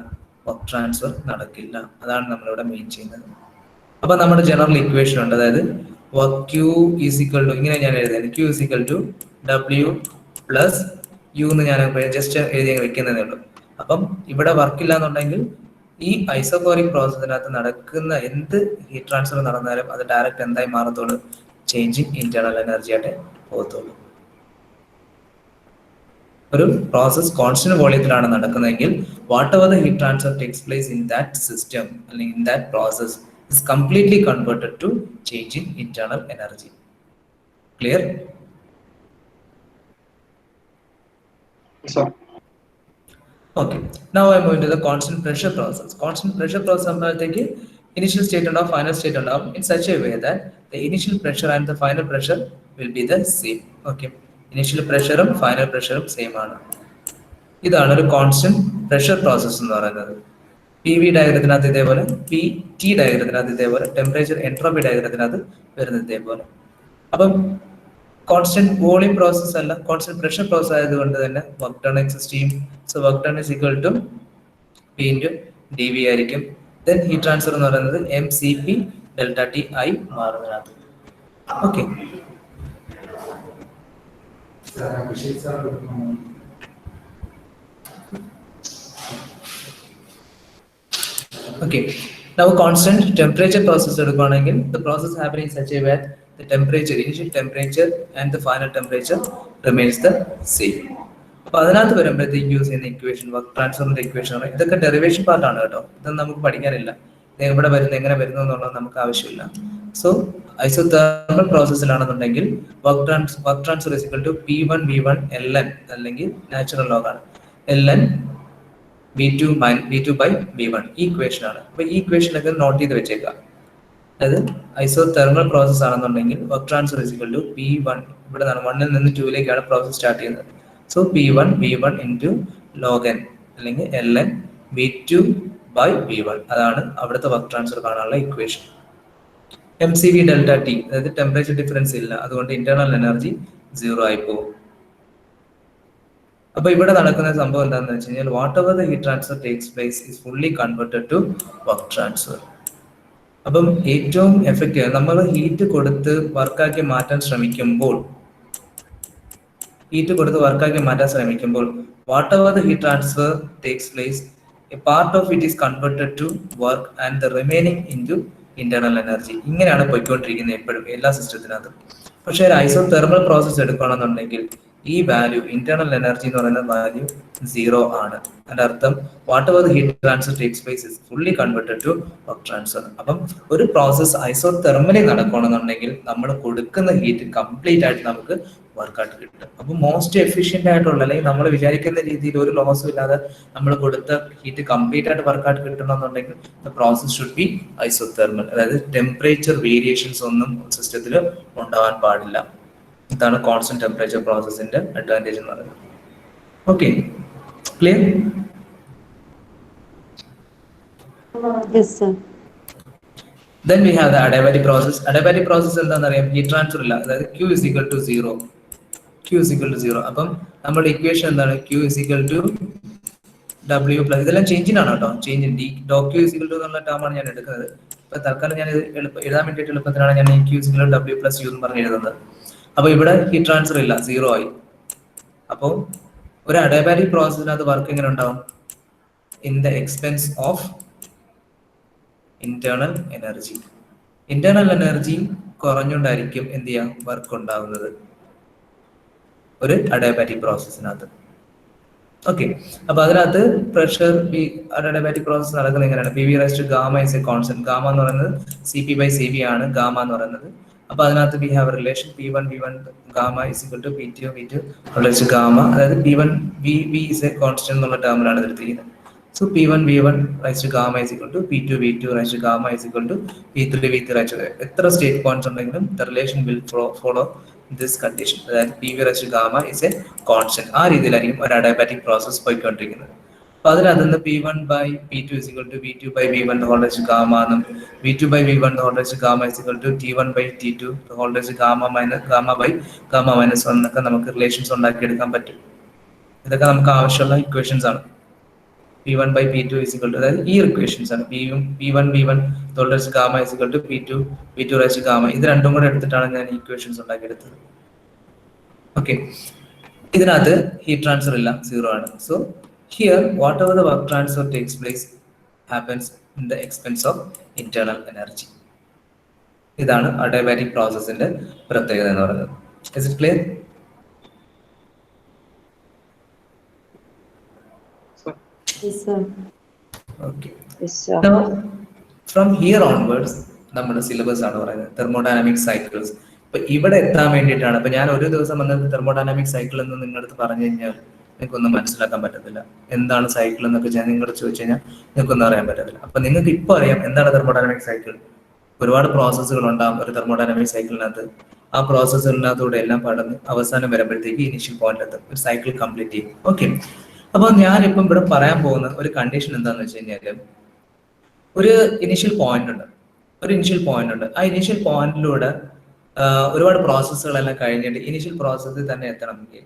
വർക്ക് ട്രാൻസ്ഫർ നടക്കില്ല. അതാണ് നമ്മളിവിടെ മെയിൻ ചെയ്യുന്നത്. അപ്പൊ നമ്മുടെ ജനറൽ ഇക്വേഷൻ ഉണ്ട്, അതായത് Q ഈസിക്വൽ ടു, ഇങ്ങനെ ഞാൻ എഴുതുന്നത്, Q is equal to W plus U എന്ന് ഞാൻ ജസ്റ്റ് എഴുതി വെക്കുന്നതേ ഉള്ളൂ. അപ്പം ഇവിടെ വർക്ക് ഇല്ല എന്നുണ്ടെങ്കിൽ ഈ ഐസോകോറിക് പ്രോസസ്സിനകത്ത് നടക്കുന്ന എന്ത് ഹീറ്റ് ട്രാൻസ്ഫർ നടന്നാലും അത് ഡയറക്റ്റ് എന്തായി മാറത്തുള്ളൂ? ചേഞ്ചിങ് ഇന്റേണൽ എനർജി ആയിട്ട് പോകത്തുള്ളൂ. ഒരു പ്രോസസ് കോൺസ്റ്റന്റ് വോളിയത്തിലാണ് നടക്കുന്നതെങ്കിൽ whatever the heat transfer takes place in that system അല്ലെങ്കിൽ in that process is completely converted to change in internal energy. Clear? Okay, now I am going to the constant pressure process. Constant pressure process ആകുമ്പോഴത്തേക്ക് initial state ഉണ്ടാവും, final state ഉണ്ടാവും, in such a way that the initial pressure and the final pressure will be the same. Okay, initial pressure final pressure same ആണ്. ഇതാണ് ഒരു constant pressure process എന്ന് പറയുന്നത്. PV ഡയഗ്രത്തിനകത്ത് ഇതേപോലെ, PT ഡയഗ്രത്തിനകത്ത് ഇതേപോലെ, temperature entropy ഡയഗ്രത്തിനകത്ത് വരുന്നത് ഇതേപോലെ. അപ്പം കോൺസ്റ്റന്റ് വോളിയം പ്രോസസ് അല്ല, കോൺസ്റ്റന്റ് പ്രഷർ പ്രോസസ് ആയതുകൊണ്ട് തന്നെ വർക്ക് ഡൺ എക്സിസ്റ്റ് ചെയ്യും. So work done is equal to P into D V ആയിരിക്കും. ദെൻ ഹീറ്റ് ട്രാൻസ്ഫർ എന്ന് പറയുന്നത് M C P delta T ആയി മാറുന്നതിനകത്ത്. Okay, okay. Now constant temperature process എടുക്കുകയാണെങ്കിൽ the process happening in such a way the temperature, initial temperature and the final temperature remains the same. അപ്പോൾ അതിനകത്ത് വരുമ്പോഴത്തേക്ക് use ചെയ്യുന്ന equation, work ട്രാൻസ്ഫറിന്റെ equation, ഇതൊക്കെ derivation പാർട്ടാണ് കേട്ടോ. ഇതൊന്നും നമുക്ക് പഠിക്കാനില്ല. ഇത് എവിടെ വരുന്നു, എങ്ങനെ വരുന്നു എന്നുള്ളത് നമുക്ക് ആവശ്യമില്ല. സോ ഐസോതെർമൽ പ്രോസസ്സിലാണെന്നുണ്ടെങ്കിൽ work transfer is equal to P1 V1 ln, അല്ലെങ്കിൽ നാച്ചുറൽ ലോഗ് ആണ്, ln V2 by V1 ഈ ഇക്വേഷൻ ആണ്. അപ്പൊ ഈ ഇക്വേഷനൊക്കെ നോട്ട് ചെയ്ത് വെച്ചേക്കാം. അതായത് ഐസോതെർമൽ പ്രോസസ് ആണെന്നുണ്ടെങ്കിൽ work transfer is equal to P1, ഇവിടെ നിന്നാണ് 1 ൽ നിന്ന് 2ലേക്കാണ് പ്രോസസ് സ്റ്റാർട്ട് ചെയ്യുന്നത്. So P1 V1 into log n അല്ലെങ്കിൽ ln V2 by V1, അതാണ് അവിടുത്തെ വർക്ക് ട്രാൻസ്ഫർ കാണാനുള്ള equation. M C V delta T, അതായത് ടെമ്പറേച്ചർ ഡിഫറൻസ് ഇല്ല, അതുകൊണ്ട് ഇന്റേണൽ എനർജി 0 ആയി പോകും. അപ്പൊ ഇവിടെ നടക്കുന്ന സംഭവം എന്താണെന്ന് വെച്ച് കഴിഞ്ഞാൽ whatever the heat transfer takes place is fully converted to work transfer. അപ്പം ഏറ്റവും എഫക്റ്റീവ് നമ്മൾ ഹീറ്റ് കൊടുത്ത് വർക്കാക്കി മാറ്റാൻ ശ്രമിക്കുമ്പോൾ whatever the heat transfer takes place, a part of it is converted to work and the remaining into internal energy. ഇങ്ങനെയാണ് പോയിക്കൊണ്ടിരിക്കുന്നത് എപ്പോഴും എല്ലാ സിസ്റ്റത്തിനകത്തും. പക്ഷേ ഒരു ഐസോതെർമൽ പ്രോസസ് എടുക്കുകയാണെന്നുണ്ടെങ്കിൽ ഈ വാല്യൂ, ഇന്റേണൽ എനർജി എന്ന് പറയുന്ന വാല്യൂ 0 ആണ്. അതിന്റെ അർത്ഥം whatever heat transfer takes place is fully converted to work transfer. അപ്പം ഒരു പ്രോസസ് ഐസോതെർമലി നടക്കുകയാണെന്നുണ്ടെങ്കിൽ നമ്മൾ കൊടുക്കുന്ന ഹീറ്റ് കംപ്ലീറ്റ് ആയിട്ട് നമുക്ക് വർക്കൗട്ട് കിട്ടും. അപ്പം മോസ്റ്റ് എഫിഷ്യന്റ് ആയിട്ടുള്ള, അല്ലെങ്കിൽ നമ്മൾ വിചാരിക്കുന്ന രീതിയിൽ ഒരു ലോസും ഇല്ലാതെ നമ്മൾ കൊടുത്ത ഹീറ്റ് കംപ്ലീറ്റ് ആയിട്ട് വർക്കൗട്ട് കിട്ടണമെന്നുണ്ടെങ്കിൽ the process should be isothermal. അതായത് ടെമ്പറേച്ചർ വേരിയേഷൻസ് ഒന്നും സിസ്റ്റത്തിൽ ഉണ്ടാവാൻ പാടില്ല. ഇതാണ് കോൺസ്റ്റന്റ് ടെമ്പറേച്ചർ പ്രോസസ്സിന്റെ അഡ്വാൻറ്റേജ് എന്ന് പറയുന്നത്. Okay, clear? Yes, sir. Then we have the adiabatic process. Adiabatic process എന്താണെന്ന് അറിയാം, ഹീറ്റ് ട്രാൻസ്ഫർ ഇല്ല, അതായത് Q is equal to 0. അപ്പം നമ്മുടെ ഇക്വേഷൻ എന്താണ്, Q is equal to W plus, ഇതെല്ലാം ചേഞ്ചിനാണ് കേട്ടോ, ചേഞ്ച് ഡി ഡോ Q is equal to എന്നുള്ള ടേമാണ് ഞാൻ എടുക്കുന്നത്. ഇപ്പൊ തൽക്കാലം ഞാൻ എഴുതാൻ വേണ്ടിയിട്ട് എളുപ്പത്തിനാണ് ഞാൻ Q is equal to W plus U എന്ന് പറഞ്ഞ് എഴുതുന്നത്. അപ്പൊ ഇവിടെ ഹീറ്റ് ട്രാൻസ്ഫർ ഇല്ല, 0 ആയി. അപ്പോൾ ഒരു അഡിയാബാറ്റിക് പ്രോസസ്സിനകത്ത് വർക്ക് എങ്ങനെ ഉണ്ടാവും, in the expense of internal energy. Internal energy കുറഞ്ഞുകൊണ്ടായിരിക്കും എന്ത് ചെയ്യാം, വർക്ക് ഉണ്ടാവുന്നത് ഒരു അഡിയാബാറ്റിക് പ്രോസസ്സിനകത്ത്. ഓക്കെ, അപ്പൊ അതിനകത്ത് പ്രഷർ അഡിയാബാറ്റിക് പ്രോസസ് നടക്കുന്നത് എങ്ങനെയാണ്, PV raised to gamma is a constant. Gamma എന്ന് പറയുന്നത് CP by CV ആണ് ഗാമ എന്ന് പറയുന്നത്. അപ്പൊ അതിനകത്ത് we have a relation P1 V1 gamma is equal to P2 V2 raised to gamma, അതായത് P1 V is a constant എന്നുള്ള ടേമിലാണ് എടുത്തിരിക്കുന്നത്. So P1 V1 raised to gamma is equal to P2 V2 raised to gamma is equal to P3 V3 raised to, എത്ര state points ഉണ്ടെങ്കിലും the relation will follow this condition, അതായത് PV raised to gamma is a constant. ആ രീതിയിലായിരിക്കും ഒരു adiabatic process പോയിക്കൊണ്ടിരിക്കുന്നത്. അപ്പൊ അതിനകത്ത് P1 by P2 is equal to V2 by V1 the whole raised to gamma എന്നും V2 by V1 the whole raised to gamma is equal to T1 by T2 the whole raised to gamma by gamma minus 1 എന്നൊക്കെ നമുക്ക് relations ഉണ്ടാക്കിയെടുക്കാൻ പറ്റും. ഇതൊക്കെ നമുക്ക് ആവശ്യമുള്ള equations ആണ്. P1 by P2 is equal to, അതായത് ഈ ഇക്വേഷൻസ് ആണ്. P1 V1 the whole raised to gamma is equal to P2 raised to gamma. ഇത് രണ്ടും കൂടെ എടുത്തിട്ടാണ് ഞാൻ ഈ ഇക്വേഷൻസ് ഉണ്ടാക്കിയെടുത്തത്. ഓക്കെ, ഇതിനകത്ത് ഹീറ്റ് ട്രാൻസ്ഫർ ഇല്ല, 0 ആണ്. So here whatever the work transfer takes place happens in the expense of internal energy. ഇതാണ് അഡിയാബാറ്റിക് പ്രോസസ്സിന്റെ പ്രത്യേകത എന്ന് പറയുന്നത്. Is it clear? Yes, sir. Okay. Yes, sir. Now from here onwards നമ്മുടെ syllabus ആണ് പറയുന്നത് thermodynamic cycles. ഇപ്പൊ ഇവിടെ എത്താൻ വേണ്ടിയിട്ടാണ്. ഇപ്പൊ ഞാൻ ഒരു ദിവസം വന്നത് തെർമോഡൈനാമിക് സൈക്കിൾ എന്ന് നിങ്ങളടുത്ത് പറഞ്ഞു കഴിഞ്ഞാൽ നിങ്ങൾക്കൊന്നും മനസ്സിലാക്കാൻ പറ്റത്തില്ല. എന്താണ് സൈക്കിൾ എന്നൊക്കെ ഞാൻ നിങ്ങളോട് ചോദിച്ചു കഴിഞ്ഞാൽ നിങ്ങൾക്കൊന്നും അറിയാൻ പറ്റത്തില്ല. അപ്പൊ നിങ്ങൾക്ക് ഇപ്പൊ അറിയാം എന്താണ് തെർമോഡൈനാമിക് സൈക്കിൾ. ഒരുപാട് പ്രോസസ്സുകൾ ഉണ്ടാകും ഒരു തെർമോഡൈനാമിക് സൈക്കിളിനകത്ത്. ആ പ്രോസസ്സുകളിനകത്തൂടെ എല്ലാം പടന്ന് അവസാനം വരുമ്പോഴത്തേക്ക് ഇനിഷ്യൽ പോയിന്റ് എത്തും, ഒരു സൈക്കിൾ കംപ്ലീറ്റ് ചെയ്യും. ഓക്കെ, അപ്പൊ ഞാനിപ്പം ഇവിടെ പറയാൻ പോകുന്ന ഒരു കണ്ടീഷൻ എന്താണെന്ന് വെച്ച് കഴിഞ്ഞാൽ ഒരു ഇനിഷ്യൽ പോയിന്റ് ഉണ്ട്. ആ ഇനിഷ്യൽ പോയിന്റിലൂടെ ഒരുപാട് പ്രോസസ്സുകളെല്ലാം കഴിഞ്ഞിട്ട് ഇനിഷ്യൽ പ്രോസസ്സിൽ തന്നെ എത്തണമെങ്കിൽ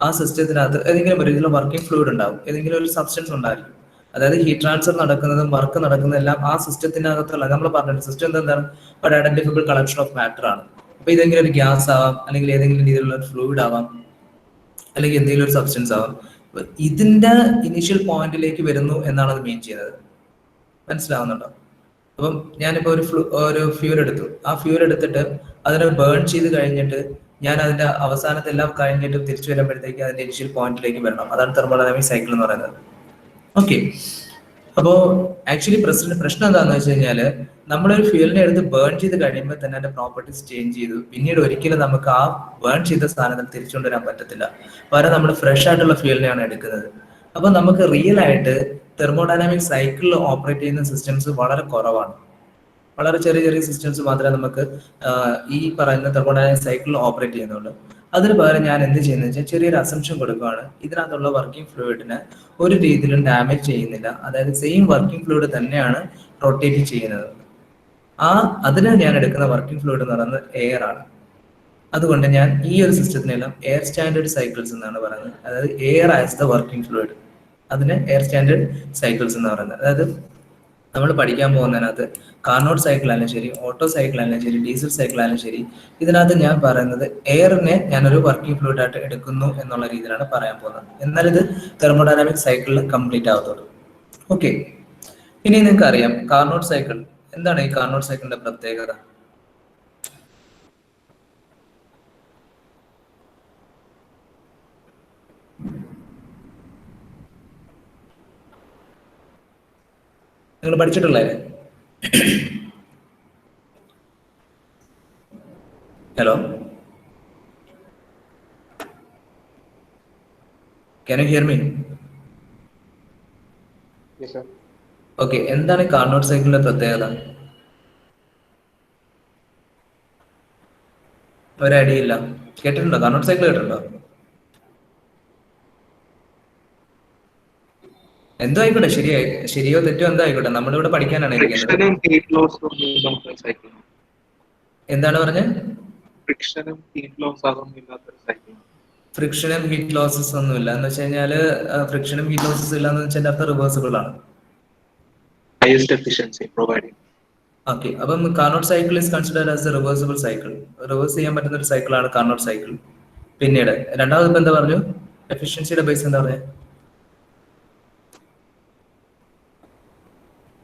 ആ സിസ്റ്റത്തിനകത്ത് ഏതെങ്കിലും ഒരു ഇതിൽ വർക്കിംഗ് ഫ്ലൂയിഡ് ഉണ്ടാവും, ഏതെങ്കിലും ഒരു സബ്സ്റ്റൻസ് ഉണ്ടായിരിക്കും. അതായത് ഹീറ്റ് ട്രാൻസ്ഫർ നടക്കുന്നതും വർക്ക് നടക്കുന്നതെല്ലാം ആ സിസ്റ്റത്തിനകത്തുള്ള നമ്മൾ പറഞ്ഞിട്ടുണ്ട് സിസ്റ്റം എന്താണ് ഒരു ഐഡന്റിഫിക്കബിൾ കളക്ഷൻ ഓഫ് മാറ്റർ ആണ്. അപ്പൊ ഇതെങ്കിലും ഒരു ഗ്യാസ് ആവാം, അല്ലെങ്കിൽ ഏതെങ്കിലും രീതിയിലുള്ള ഒരു ഫ്ലൂയിഡ് ആവാം, അല്ലെങ്കിൽ എന്തെങ്കിലും ഒരു സബ്സ്റ്റൻസ് ആവാം. ഇതിന്റെ ഇനീഷ്യൽ പോയിന്റിലേക്ക് വരുന്നു എന്നാണ് അത് മീൻ ചെയ്യുന്നത്. മനസ്സിലാവുന്നുണ്ടോ? അപ്പം ഞാനിപ്പോ ഒരു ഫ്യൂൽ എടുത്തു. ആ ഫ്യൂൽ എടുത്തിട്ട് അതിനെ ബേൺ ചെയ്ത് കഴിഞ്ഞിട്ട് ഞാൻ അതിന്റെ അവസാനത്തെല്ലാം കഴിഞ്ഞിട്ട് തിരിച്ചു വരുമ്പോഴത്തേക്ക് അതിന്റെ ഇനിഷ്യൽ പോയിന്റിലേക്ക് വരണം. അതാണ് തെർമോഡൈനാമിക് സൈക്കിൾ എന്ന് പറയുന്നത്. ഓക്കെ, അപ്പോ ആക്ച്വലി പ്രശ്നം എന്താണെന്ന് വെച്ച് കഴിഞ്ഞാല് നമ്മളൊരു ഫ്യൂലിനെ എടുത്ത് ബേൺ ചെയ്ത് കഴിയുമ്പോൾ തന്നെ അതിന്റെ പ്രോപ്പർട്ടീസ് ചേഞ്ച് ചെയ്തു. പിന്നീട് ഒരിക്കലും നമുക്ക് ആ ബേൺ ചെയ്ത സാധനത്തിൽ തിരിച്ചുകൊണ്ടുവരാൻ പറ്റത്തില്ല. പകരം നമ്മൾ ഫ്രഷ് ആയിട്ടുള്ള ഫ്യൂലിനെയാണ് എടുക്കുന്നത്. അപ്പൊ നമുക്ക് റിയൽ ആയിട്ട് തെർമോഡൈനാമിക് സൈക്കിളിൽ ഓപ്പറേറ്റ് ചെയ്യുന്ന സിസ്റ്റംസ് വളരെ കുറവാണ്. വളരെ ചെറിയ ചെറിയ സിസ്റ്റംസ് മാത്രമേ നമുക്ക് ഈ പറയുന്ന തെർമോഡൈനാമിക് സൈക്കിളിൽ ഓപ്പറേറ്റ് ചെയ്യുന്നുള്ളൂ. അതിന് പകരം ഞാൻ എന്ത് ചെയ്യുന്നത് വെച്ചാൽ ചെറിയൊരു അസംഷൻ കൊടുക്കുകയാണ്. ഇതിനകത്തുള്ള വർക്കിംഗ് ഫ്ലൂയിഡിനെ ഒരു രീതിയിലും ഡാമേജ് ചെയ്യുന്നില്ല. അതായത് സെയിം വർക്കിംഗ് ഫ്ലൂയിഡ് തന്നെയാണ് റൊട്ടേറ്റ് ചെയ്യുന്നത്. അതിന് ഞാൻ എടുക്കുന്ന വർക്കിംഗ് ഫ്ലൂയിഡ് എന്ന് പറയുന്നത് എയർ ആണ്. അതുകൊണ്ട് ഞാൻ ഈ ഒരു സിസ്റ്റത്തിനെല്ലാം എയർ സ്റ്റാൻഡേർഡ് സൈക്കിൾസ് എന്നാണ് പറയുന്നത്. അതായത് air as the working fluid, അതിന് എയർ സ്റ്റാൻഡേർഡ് സൈക്കിൾസ് എന്ന് പറയുന്നത്. അതായത് നമ്മൾ പഠിക്കാൻ പോകുന്നതിനകത്ത് കാർനോട്ട് സൈക്കിൾ ആയാലും ശരി, ഓട്ടോ സൈക്കിൾ ആയാലും ശരി, ഡീസൽ സൈക്കിൾ ആയാലും ശരി, ഇതിനകത്ത് ഞാൻ പറയുന്നത് എയറിനെ ഞാനൊരു വർക്കിംഗ് ഫ്ലൂയിഡ് ആയിട്ട് എടുക്കുന്നു എന്നുള്ള രീതിയിലാണ് പറയാൻ പോകുന്നത്. എന്നാൽ ഇത് തെർമോഡൈനാമിക് സൈക്കിളിൽ കംപ്ലീറ്റ് ആവത്തുള്ളൂ. ഓക്കെ, ഇനി നിങ്ങൾക്ക് അറിയാം കാർനോട്ട് സൈക്കിൾ എന്താണ്. ഈ കാർനോട്ട് സൈക്കിളിന്റെ പ്രത്യേകത നിങ്ങൾ പഠിച്ചിട്ടുള്ളേ? Hello, can you hear me? Okay, എന്താണ് കാർനോട്ട് സൈക്കിളിന്റെ പ്രത്യേകത? ഒരു ഐഡിയ ഇല്ല. കേട്ടിട്ടുണ്ടോ? കാർനോട്ട് സൈക്കിൾ കേട്ടിട്ടുണ്ടോ? എന്തോ ആയിക്കോട്ടെ, ശരിയോ തെറ്റോ എന്തോ ആയിക്കോട്ടെ, നമ്മളിവിടെ പഠിക്കാനാണ് ഇരിക്കുന്നത്. എന്താണ് പറഞ്ഞത്? ഫ്രിക്ഷനും ഹീറ്റ് ലോസസ് ഒന്നുമില്ല എന്ന് വെച്ച് കഴിഞ്ഞാല് ഫ്രിക്ഷനും ഹീറ്റ് ലോസസ് ഇല്ലാന്ന് വെച്ചാൽ അർത്ഥം റിവേഴ്സിബിൾ ആണ്. ഓക്കെ, അപ്പം Carnot cycle is considered as A reversible cycle. Reverse ചെയ്യാൻ പറ്റുന്ന ഒരു സൈക്കിളാണ് കാർനോട്ട് സൈക്കിൾ. പിന്നീട് രണ്ടാമത് ഇപ്പൊ എന്താ പറഞ്ഞു? എഫിഷ്യൻസിയുടെ ബേസ് എന്താ പറയാ?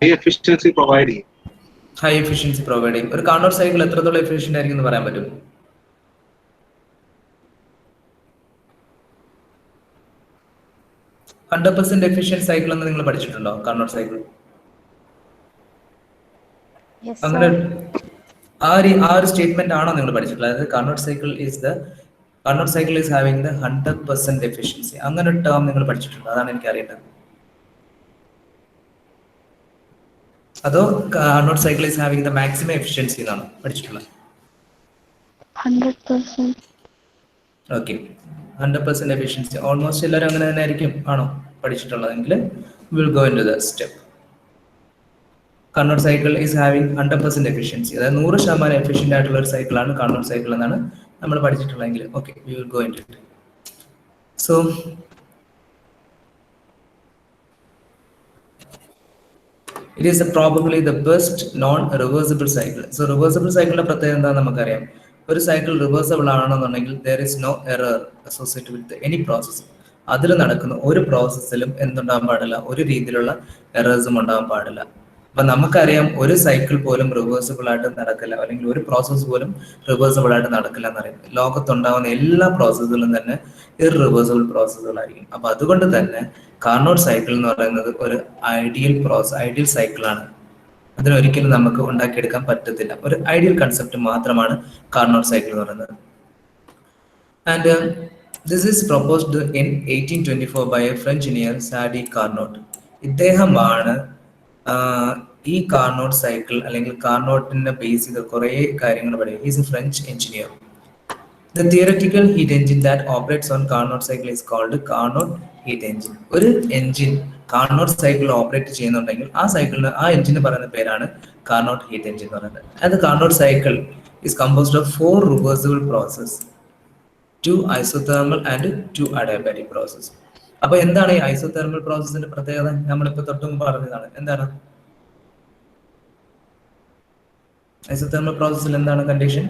ഹൈ എഫിഷ്യൻസി പ്രൊവൈഡ് ചെയ്യും. ഒരു കാർനോട്ട് സൈക്കിൾ എത്രത്തോളം എഫിഷ്യന്റ് ആയിരിക്കും എന്ന് പറയാൻ പറ്റും? %100% എഫിഷ്യന്റ് സൈക്കിൾ എന്ന് നിങ്ങൾ പഠിച്ചിട്ടുണ്ടോ? കാർനോട്ട് സൈക്കിൾ അങ്ങനെ ആ ഒരു സ്റ്റേറ്റ്മെന്റ് ആണോ നിങ്ങൾ പഠിച്ചിട്ടുള്ളത്? അതായത് Carnot cycle is having the 100% efficiency, അങ്ങനെ ഒരു ടേം നിങ്ങൾ പഠിച്ചിട്ടുണ്ടോ? അതാണ് എനിക്ക് അറിയേണ്ടത്. അതോ Carnot cycle is having the maximum efficiency എന്നാണ് പഠിച്ചിട്ടുള്ളത്? 100%. ഓക്കെ, 100% എഫിഷ്യൻസി ഓൾമോസ്റ്റ് എല്ലാവരും അങ്ങനെ തന്നെ ആയിരിക്കും ആണോ പഠിച്ചിട്ടുള്ളതെങ്കിൽ will go into the step. Carnot cycle is having 100% efficiency, അതായത് 100% എഫിഷ്യന്റ് ആയിട്ടുള്ള ഒരു സൈക്കിളാണ് കാർനോട്ട് സൈക്കിൾ എന്നാണ് നമ്മൾ പഠിച്ചിട്ടുള്ളതെങ്കിൽ. Okay, we will go into it. So it is probably the best non-reversible cycle. So reversible cycle പ്രത്യേകത എന്താ നമുക്കറിയാം. ഒരു സൈക്കിൾ റിവേഴ്സിബിൾ ആണെന്നുണ്ടെങ്കിൽ there is no error associated with any process. അതിൽ നടക്കുന്ന ഒരു പ്രോസസ്സിലും എന്തുണ്ടാകാൻ പാടില്ല, ഒരു രീതിയിലുള്ള എറേഴ്സും ഉണ്ടാകാൻ പാടില്ല. അപ്പൊ നമുക്കറിയാം ഒരു സൈക്കിൾ പോലും റിവേഴ്സിബിൾ ആയിട്ട് നടക്കില്ല, അല്ലെങ്കിൽ ഒരു പ്രോസസ്സ് പോലും റിവേഴ്സിബിൾ ആയിട്ട് നടക്കില്ല എന്നറിയാം. ലോകത്തുണ്ടാകുന്ന എല്ലാ പ്രോസസ്സുകളും തന്നെ ഇറിവേഴ്സിബിൾ പ്രോസസ്സുകളായിരിക്കും. അപ്പൊ അതുകൊണ്ട് തന്നെ കാർനോട്ട് സൈക്കിൾ എന്ന് പറയുന്നത് ഒരു ഐഡിയൽ സൈക്കിളാണ്. അതിനൊരിക്കലും നമുക്ക് ഉണ്ടാക്കിയെടുക്കാൻ പറ്റത്തില്ല. ഒരു ഐഡിയൽ കൺസെപ്റ്റ് മാത്രമാണ് കാർനോട്ട് സൈക്കിൾ എന്ന് പറയുന്നത്. And this is proposed in 1824 by a French engineer Sadi Carnot. ഇദ്ദേഹമാണ് ഈ കാർനോട്ട് സൈക്കിൾ അല്ലെങ്കിൽ കാർനോട്ടിനെ ബേസ് ചെയ്ത കുറെ കാര്യങ്ങൾ പറയും. Is A French engineer. The theoretical heat engine that operates on Carnot cycle is called Carnot heat engine. ഒരു engine Carnot cycle operate ചെയ്യുന്നുണ്ടെങ്കിൽ ആ എഞ്ചിന് പറയുന്ന പേരാണ് കാർനോട്ട് ഹീറ്റ് എഞ്ചിൻ എന്ന് പറയുന്നത്. അത് Carnot cycle is composed of 4 reversible process, 2 isothermal and 2 adiabatic process. അപ്പൊ എന്താണ് ഈ ഐസോതെർമൽ പ്രോസസ്സിന്റെ പ്രത്യേകത? നമ്മളിപ്പോ തൊട്ട് മുമ്പ് പറഞ്ഞതാണ്. എന്താണ് ഐസോതെർമൽ പ്രോസസ്സിൽ എന്താണ് കണ്ടീഷൻ?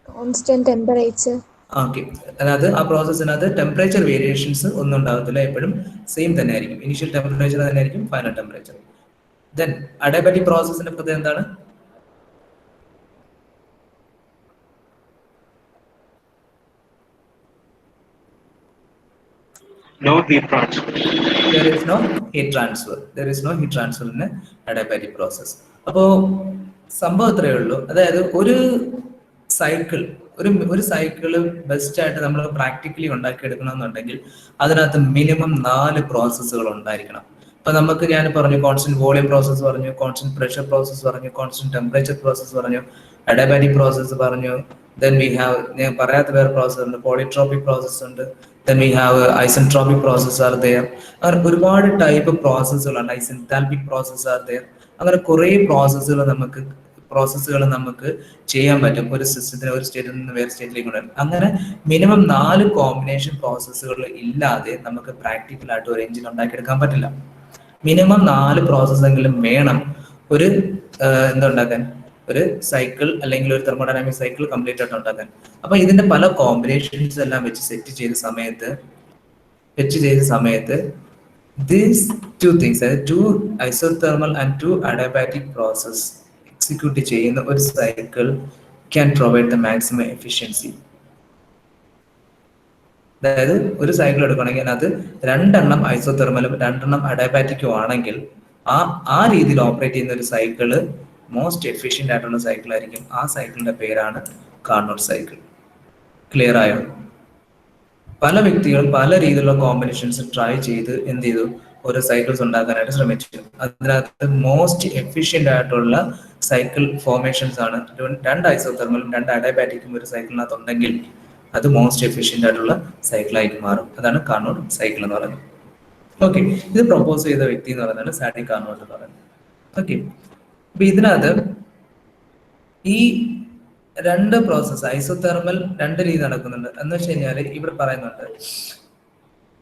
Constant temperature. ഓക്കെ, അതായത് ആ പ്രോസസ്സിനകത്ത് ടെമ്പറേച്ചർ വേരിയേഷൻസ് ഒന്നും ഉണ്ടാകത്തില്ല, എപ്പോഴും സെയിം തന്നെ ആയിരിക്കും. ഇനിഷ്യൽ ടെമ്പറേച്ചർ തന്നെ ആയിരിക്കും ഫൈനൽ ടെമ്പറേച്ചർ. ദെൻ അഡിയബാറ്റിക് പ്രോസസ്സിന്റെ പ്രത്യേകത എന്താണ്? No heat transfer. There is no heat transfer. There is no heat transfer in a adiabatic process. അപ്പോൾ സംഭവം ഇത്രയേ ഉള്ളൂ. അതായത് ഒരു സൈക്കിൾ ഒരു സൈക്കിള് ബെസ്റ്റ് ആയിട്ട് നമ്മൾ പ്രാക്ടിക്കലി ഉണ്ടാക്കിയെടുക്കണമെന്നുണ്ടെങ്കിൽ അതിനകത്ത് മിനിമം 4 പ്രോസസ്സുകൾ ഉണ്ടായിരിക്കണം. ഇപ്പൊ നമുക്ക് ഞാൻ പറഞ്ഞു കോൺസ്റ്റന്റ് വോളിയം പ്രോസസ്സ് പറഞ്ഞു, കോൺസ്റ്റന്റ് പ്രഷർ പ്രോസസ്സ് പറഞ്ഞു, കോൺസ്റ്റന്റ് ടെമ്പറേച്ചർ പ്രോസസ്സ് പറഞ്ഞു, അഡിയബാറ്റിക് പ്രോസസ്സ് പറഞ്ഞു. ദെൻ വി ഹാവ്, ഞാൻ പറയാത്ത വേറെ പ്രോസസ്സ് ഉണ്ട്, പോളിട്രോപിക് പ്രോസസ്സ് ഉണ്ട്. Then we have isentropic processes are there. അങ്ങനെ ഒരുപാട് ടൈപ്പ് പ്രോസസ്സുകളാണ്. Isenthalpic process are there. അങ്ങനെ കുറേ പ്രോസസ്സുകൾ നമുക്ക് ചെയ്യാൻ പറ്റും ഒരു സിസ്റ്റത്തിന് ഒരു സ്റ്റേറ്റിൽ നിന്ന് വേറെ സ്റ്റേറ്റിലേക്ക് കൊണ്ടുവരാൻ. അങ്ങനെ മിനിമം 4 കോമ്പിനേഷൻ പ്രോസസ്സുകൾ ഇല്ലാതെ നമുക്ക് പ്രാക്ടിക്കൽ ആയിട്ട് ഒരു എഞ്ചിൻ ഉണ്ടാക്കിയെടുക്കാൻ പറ്റില്ല. മിനിമം 4 പ്രോസസ്സ് എങ്കിലും വേണം ഒരു എന്തുണ്ടാക്കാൻ, ഒരു സൈക്കിൾ അല്ലെങ്കിൽ ഒരു തെർമോഡൈനാമിക് സൈക്കിൾ കംപ്ലീറ്റ് ആയിട്ട് ഉണ്ടാക്കാൻ. അപ്പൊ ഇതിന്റെ പല കോമ്പിനേഷൻസ് എല്ലാം വെച്ച് സെറ്റ് ചെയ്ത സമയത്ത് these two things, അതായത് 2 isothermal and 2 adiabatic process execute ചെയ്യുന്ന ഒരു cycle can provide the maximum efficiency. അതായത് ഒരു സൈക്കിൾ എടുക്കുകയാണെങ്കിൽ അതിനകത്ത് 2 ഐസോതെർമലും 2 അഡിയബാറ്റിക്കും ആണെങ്കിൽ ആ രീതിയിൽ ഓപ്പറേറ്റ് ചെയ്യുന്ന ഒരു സൈക്കിള് മോസ്റ്റ് എഫിഷ്യന്റ് ആയിട്ടുള്ള സൈക്കിൾ ആയിരിക്കും. ആ സൈക്കിളിന്റെ പേരാണ് കാർനോട്ട് സൈക്കിൾ. ക്ലിയർ ആയോ? പല വ്യക്തികളും പല രീതിയിലുള്ള കോമ്പിനേഷൻസ് ട്രൈ ചെയ്ത് എന്ത് ചെയ്തു, ഓരോ സൈക്കിൾസ് ഉണ്ടാക്കാനായിട്ട് ശ്രമിച്ചു. അതിനകത്ത് മോസ്റ്റ് എഫിഷ്യന്റ് ആയിട്ടുള്ള സൈക്കിൾ ഫോർമേഷൻസ് ആണ് 2 ഐസോതെർമലും 2 അഡിയബാറ്റിക്കും ഒരു സൈക്കിളിനകത്ത് ഉണ്ടെങ്കിൽ അത് മോസ്റ്റ് എഫിഷ്യന്റ് ആയിട്ടുള്ള സൈക്കിളായിട്ട് മാറും. അതാണ് കാർനോട്ട് സൈക്കിൾ എന്ന് പറയുന്നത്. ഓക്കെ, ഇത് പ്രൊപ്പോസ് ചെയ്ത വ്യക്തി എന്ന് പറയുന്നത് സാഡി കാർനോട്ട് എന്ന് പറയുന്നത്. ഓക്കെ, അപ്പൊ ഇതിനകത്ത് ഈ 2 പ്രോസസ് ഐസോതെർമൽ 2 രീതി നടക്കുന്നുണ്ട്. എന്ന് വെച്ച് കഴിഞ്ഞാൽ ഇവിടെ പറയുന്നുണ്ട്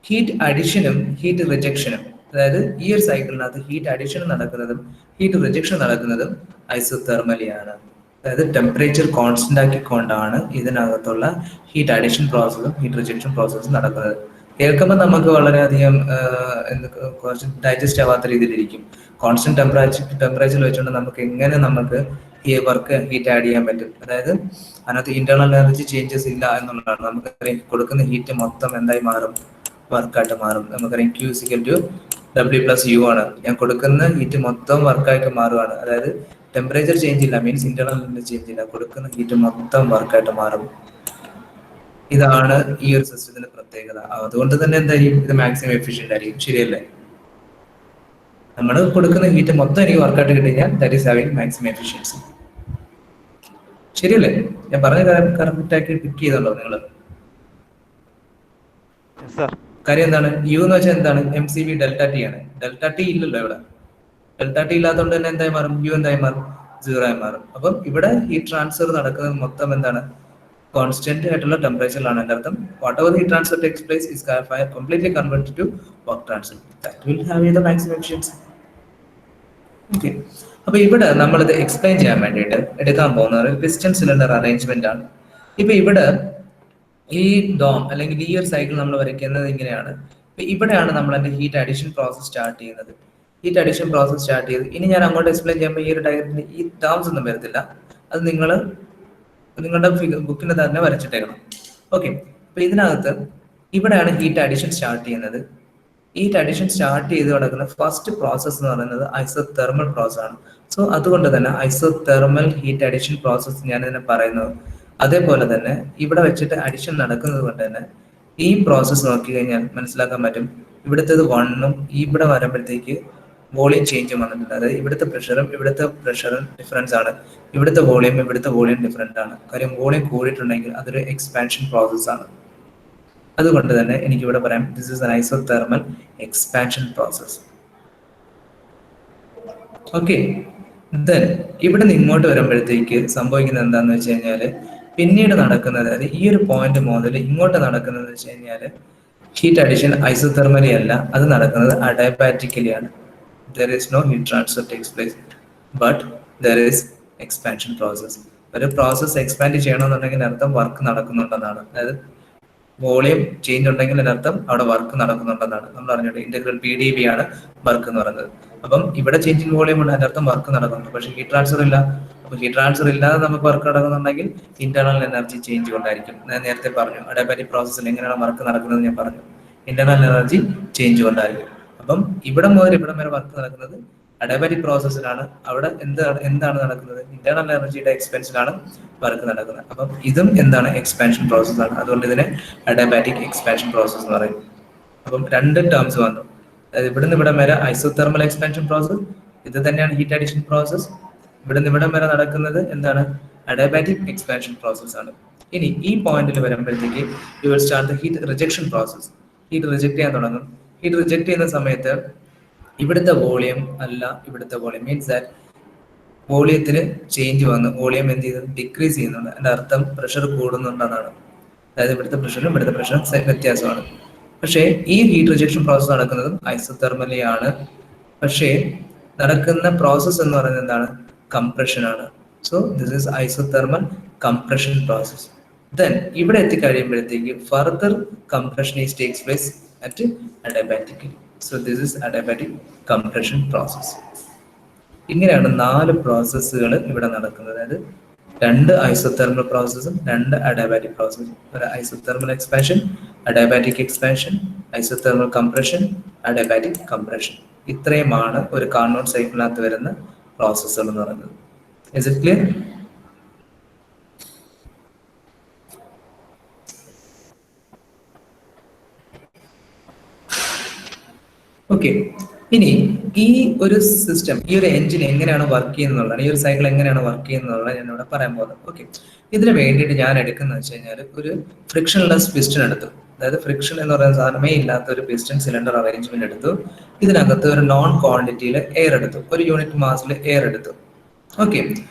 ഹീറ്റ് അഡിഷനും ഹീറ്റ് റിജക്ഷനും. അതായത് ഈ ഒരു സൈക്കിളിനകത്ത് ഹീറ്റ് അഡിഷൻ നടക്കുന്നതും ഹീറ്റ് റിജക്ഷൻ നടക്കുന്നതും ഐസോതെർമലിയാണ്. അതായത് ടെമ്പറേച്ചർ കോൺസ്റ്റന്റ് ആക്കിക്കൊണ്ടാണ് ഇതിനകത്തുള്ള ഹീറ്റ് അഡിഷൻ പ്രോസസ്സും ഹീറ്റ് റിജക്ഷൻ പ്രോസസ്സും നടക്കുന്നത്. കേൾക്കുമ്പോൾ നമുക്ക് വളരെയധികം കുറച്ച് ഡൈജസ്റ്റ് ആവാത്ത രീതിയിലിരിക്കും. കോൺസ്റ്റന്റ് ടെമ്പറേച്ചർ വെച്ചുകൊണ്ട് നമുക്ക് ഈ വർക്ക് ഹീറ്റ് ആഡ് ചെയ്യാൻ പറ്റും. അതായത് അതിനകത്ത് ഇന്റേണൽ എനർജി ചേഞ്ചസ് ഇല്ല എന്നുള്ളതാണ്. നമുക്കറിയാം കൊടുക്കുന്ന ഹീറ്റ് മൊത്തം എന്തായി മാറും, വർക്കായിട്ട് മാറും. നമുക്കറിയാം Q = W+U ആണ്. ഞാൻ കൊടുക്കുന്ന ഹീറ്റ് മൊത്തം വർക്കായിട്ട് മാറുകയാണ്. അതായത് ടെമ്പറേച്ചർ ചേഞ്ച് ഇല്ല, മീൻസ് ഇന്റേണൽ എനർജി ചേഞ്ച് ഇല്ല, കൊടുക്കുന്ന ഹീറ്റ് മൊത്തം വർക്കായിട്ട് മാറും. ഇതാണ് ഈ ഒരു സിസ്റ്റത്തിന്റെ പ്രത്യേകത. അതുകൊണ്ട് തന്നെ എന്തായിരിക്കും, ഇത് മാക്സിമം എഫിഷ്യന്റ് ആയിരിക്കും. ശരിയല്ലേ? നമ്മൾ കൊടുക്കുന്ന ഹീറ്റ് മൊത്തം എനിക്ക് വർക്കായിട്ട് കിട്ടിക്കഴിഞ്ഞാൽ that is having maximum efficiency. ശരിയല്ലേ? ഞാൻ പറഞ്ഞ കാര്യം കറക്റ്റ് ആക്കി പിക്ക് ചെയ്തോളൂ നിങ്ങൾ. കാര്യം എന്താണ്, യു എന്ന് വെച്ചാൽ എന്താണ്, MCV ΔT ആണ്. ΔT ഇല്ലല്ലോ ഇവിടെ. ΔT ഇല്ലാത്തതുകൊണ്ട് തന്നെ എന്തായി മാറും, യു എന്തായി മാറും, 0 ആയി മാറും. അപ്പം ഇവിടെ ഹീറ്റ് ട്രാൻസ്ഫർ നടക്കുന്നത് മൊത്തം എന്താണ്, കോൺസ്റ്റന്റ് ആയിട്ടുള്ള ടെമ്പറേച്ചറിലാണ്. എൻ്റെ അർത്ഥം whatever heat transfer takes place is completely converted to work transfer. That will have the maximum efficiency. Okay, അപ്പൊ ഇവിടെ നമ്മളിത് എക്സ്പ്ലെയിൻ ചെയ്യാൻ വേണ്ടിയിട്ട് എടുക്കാൻ പോകുന്നത് ഒരു പിസ്റ്റൺ സിലിണ്ടർ അറേഞ്ച്മെന്റ് ആണ്. ഇപ്പൊ ഇവിടെ ഈ ഡോം അല്ലെങ്കിൽ ഈ ഒരു സൈക്കിൾ നമ്മൾ വരയ്ക്കുന്നത് ഇങ്ങനെയാണ്. ഇപ്പൊ ഇവിടെയാണ് നമ്മൾ അതിന്റെ ഹീറ്റ് അഡിഷൻ പ്രോസസ് സ്റ്റാർട്ട് ചെയ്യുന്നത്. ഹീറ്റ് അഡിഷൻ പ്രോസസ് സ്റ്റാർട്ട് ചെയ്ത് ഇനി ഞാൻ അങ്ങോട്ട് എക്സ്പ്ലെയിൻ ചെയ്യുമ്പോൾ ഈ ഒരു ഡയഗ്രത്തിൽ ഈ ടേംസ് ഒന്നും വരത്തില്ല. അത് നിങ്ങളുടെ ബുക്കിന് തന്നെ വരച്ചിട്ടേക്കണം. ഓക്കെ, അപ്പൊ ഇതിനകത്ത് ഇവിടെയാണ് ഹീറ്റ് അഡിഷൻ സ്റ്റാർട്ട് ചെയ്യുന്നത്. ഹീറ്റ് അഡിഷൻ സ്റ്റാർട്ട് ചെയ്ത് കിടക്കുന്ന ഫസ്റ്റ് പ്രോസസ് എന്ന് പറയുന്നത് ഐസോതെർമൽ പ്രോസസ് ആണ്. സോ അതുകൊണ്ട് തന്നെ ഐസോതെർമൽ ഹീറ്റ് അഡിഷൻ പ്രോസസ് ഞാൻ ഇതിനെ പറയുന്നത്. അതേപോലെ തന്നെ ഇവിടെ വെച്ചിട്ട് അഡിഷൻ നടക്കുന്നത് കൊണ്ട് തന്നെ ഈ പ്രോസസ്സ് നോക്കി കഴിഞ്ഞാൽ മനസ്സിലാക്കാൻ പറ്റും. ഇവിടുത്തേത് 1ഉം ഇവിടെ വരുമ്പോഴത്തേക്ക് വോളിയം ചേഞ്ചും വന്നിട്ടുണ്ട്. അതായത് ഇവിടുത്തെ പ്രഷറും ഡിഫറൻസ് ആണ്. ഇവിടുത്തെ വോളിയം ഡിഫറൻറ്റ് ആണ്. കാര്യം വോളിയം കൂടിയിട്ടുണ്ടെങ്കിൽ അതൊരു എക്സ്പാൻഷൻ പ്രോസസ് ആണ്. അതുകൊണ്ട് തന്നെ എനിക്ക് ഇവിടെ പറയാം this is an isothermal expansion process. Okay, then ഇവിടെ നിന്ന് ഇങ്ങോട്ട് വരുമ്പോഴത്തേക്ക് സംഭവിക്കുന്നത് എന്താണെന്ന് വെച്ച് കഴിഞ്ഞാൽ പിന്നീട് നടക്കുന്നത്, അതായത് ഈ ഒരു പോയിന്റ് മുതൽ ഇങ്ങോട്ട് നടക്കുന്നത് വെച്ച് കഴിഞ്ഞാൽ ഹീറ്റ് അഡിഷൻ ഐസോതെർമലി അല്ല, അത് നടക്കുന്നത് അഡയബാറ്റിക്കലി ആണ്. There is no heat transfer takes place, but there is expansion process. ഒരു പ്രോസസ് എക്സ്പാൻഡ് ചെയ്യണമെന്നുണ്ടെങ്കിൽ അർത്ഥം വർക്ക് നടക്കുന്നുണ്ടെന്നാണ്. അതായത് വോളിയം ചേഞ്ച് ഉണ്ടെങ്കിൽ അതിനർത്ഥം അവിടെ വർക്ക് നടക്കുന്നുണ്ടെന്നാണ്. നമ്മൾ അറിഞ്ഞിട്ട് ഇന്റഗ്രൽ പി ഡി ബി ആണ് വർക്ക് എന്ന് പറയുന്നത്. അപ്പം ഇവിടെ ചേഞ്ച് ഇൻ വോളിയം ഉണ്ട്, അതിനർത്ഥം വർക്ക് നടക്കുന്നുണ്ട്. പക്ഷേ ഹീറ്റ് ട്രാൻസ്ഫർ ഇല്ല. അപ്പൊ ഹീറ്റ് ട്രാൻസ്ഫർ ഇല്ലാതെ നമുക്ക് വർക്ക് നടക്കുന്നുണ്ടെങ്കിൽ ഇന്റേണൽ എനർജി ചേഞ്ച് കൊണ്ടായിരിക്കും. ഞാൻ നേരത്തെ പറഞ്ഞു അഡയബാറ്റിക് പ്രോസസ്സിൽ എങ്ങനെയാണ് വർക്ക് നടക്കുന്നത് ഞാൻ പറഞ്ഞു. ഇന്റേണൽ എനർജി ചേഞ്ച് കൊണ്ടായിരിക്കും. അപ്പം ഇവിടെ മുതൽ ഇവിടെ വരെ വർക്ക് നടക്കുന്നത് അഡയബാറ്റിക് പ്രോസസ്സിലാണ്. അവിടെ എന്താണ് നടക്കുന്നത്? ഇന്റേണൽ എനർജിയുടെ എക്സ്പെൻസിലാണ് വർക്ക് നടക്കുന്നത്. അപ്പം ഇതും എന്താണ്? എക്സ്പാൻഷൻ പ്രോസസ് ആണ്. അതുകൊണ്ട് ഇതിനെ അഡയബാറ്റിക് എക്സ്പാൻഷൻ പ്രോസസ് എന്ന് പറയും. അപ്പം രണ്ട് ടേംസ് വന്നു. അതായത് ഇവിടുന്ന് ഇവിടെ വരെ ഐസോതെർമൽ എക്സ്പാൻഷൻ പ്രോസസ്, ഇത് തന്നെയാണ് ഹീറ്റ് അഡിഷൻ പ്രോസസ്. ഇവിടുന്ന് ഇവിടെ വരെ നടക്കുന്നത് എന്താണ്? അഡയബാറ്റിക് എക്സ്പാൻഷൻ പ്രോസസ് ആണ്. ഇനി ഈ പോയിന്റിൽ വരുമ്പോഴത്തേക്ക് you will start the heat rejection process. Heat reject ചെയ്യാൻ തുടങ്ങും. ഹീറ്റ് റിജക്ട് ചെയ്യുന്ന സമയത്ത് ഇവിടുത്തെ വോളിയം അല്ല ഇവിടുത്തെ വോളിയം, മീൻസ് ദാറ്റ് വോളിയത്തിന് ചേഞ്ച് വന്നു. വോളിയം എന്ത് ചെയ്തു? ഡിക്രീസ് ചെയ്യുന്നുണ്ട്. അതിന്റെ അർത്ഥം പ്രഷർ കൂടുന്നുണ്ടെന്നാണ്. അതായത് ഇവിടുത്തെ പ്രഷറും ഇവിടുത്തെ പ്രഷറും വ്യത്യാസമാണ്. പക്ഷേ ഈ ഹീറ്റ് റിജക്ഷൻ പ്രോസസ് നടക്കുന്നതും ഐസോതെർമലി ആണ്. പക്ഷേ നടക്കുന്ന പ്രോസസ് എന്ന് പറയുന്നത് എന്താണ്? കംപ്രഷൻ ആണ്. So this is isothermal compression process. Then ഇവിടെ എത്തിക്കഴിയുമ്പോഴത്തേക്ക് further compression is takes place at adiabatically. So this is adiabatic compression process. ഇങ്ങനെയാണ് 4 പ്രോസസ്സുകൾ ഇവിടെ നടക്കുന്നത്. അതായത് 2 ഐസോതെർമൽ പ്രോസസ്സും 2 അഡയബാറ്റിക് പ്രോസസ്സും. ഒരു isothermal expansion, adiabatic expansion, isothermal compression, adiabatic compression. ഇത്രയുമാണ് ഒരു കാർനോട്ട് സൈക്കിളിനകത്ത് വരുന്ന പ്രോസസ്സുകൾ എന്ന് പറയുന്നത്. Is it clear? ഓക്കെ. ഇനി ഈ ഒരു സിസ്റ്റം, ഈ ഒരു എഞ്ചിൻ എങ്ങനെയാണ് വർക്ക് ചെയ്യുന്നതാണ്, ഈ ഒരു സൈക്കിൾ എങ്ങനെയാണ് വർക്ക് ചെയ്യുന്നതാണ് ഞാൻ ഇവിടെ പറയാൻ പോകുന്നത്. ഓക്കെ. ഇതിന് വേണ്ടിയിട്ട് ഞാൻ എടുക്കുന്നത് വെച്ച് കഴിഞ്ഞാൽ ഒരു ഫ്രിക്ഷൻലെസ് പിസ്റ്റൺ എടുത്തു. അതായത് ഫ്രിക്ഷൻ എന്ന് പറയുന്ന സാധനമേ ഇല്ലാത്ത ഒരു പിസ്റ്റൺ സിലിണ്ടർ അറേഞ്ച്മെന്റ് എടുത്തു. ഇതിനകത്ത് ഒരു നോൺ ക്വാണ്ടിറ്റിയിൽ എയർ എടുത്തു, ഒരു യൂണിറ്റ് മാസിൽ എയർ എടുത്തു. Okay.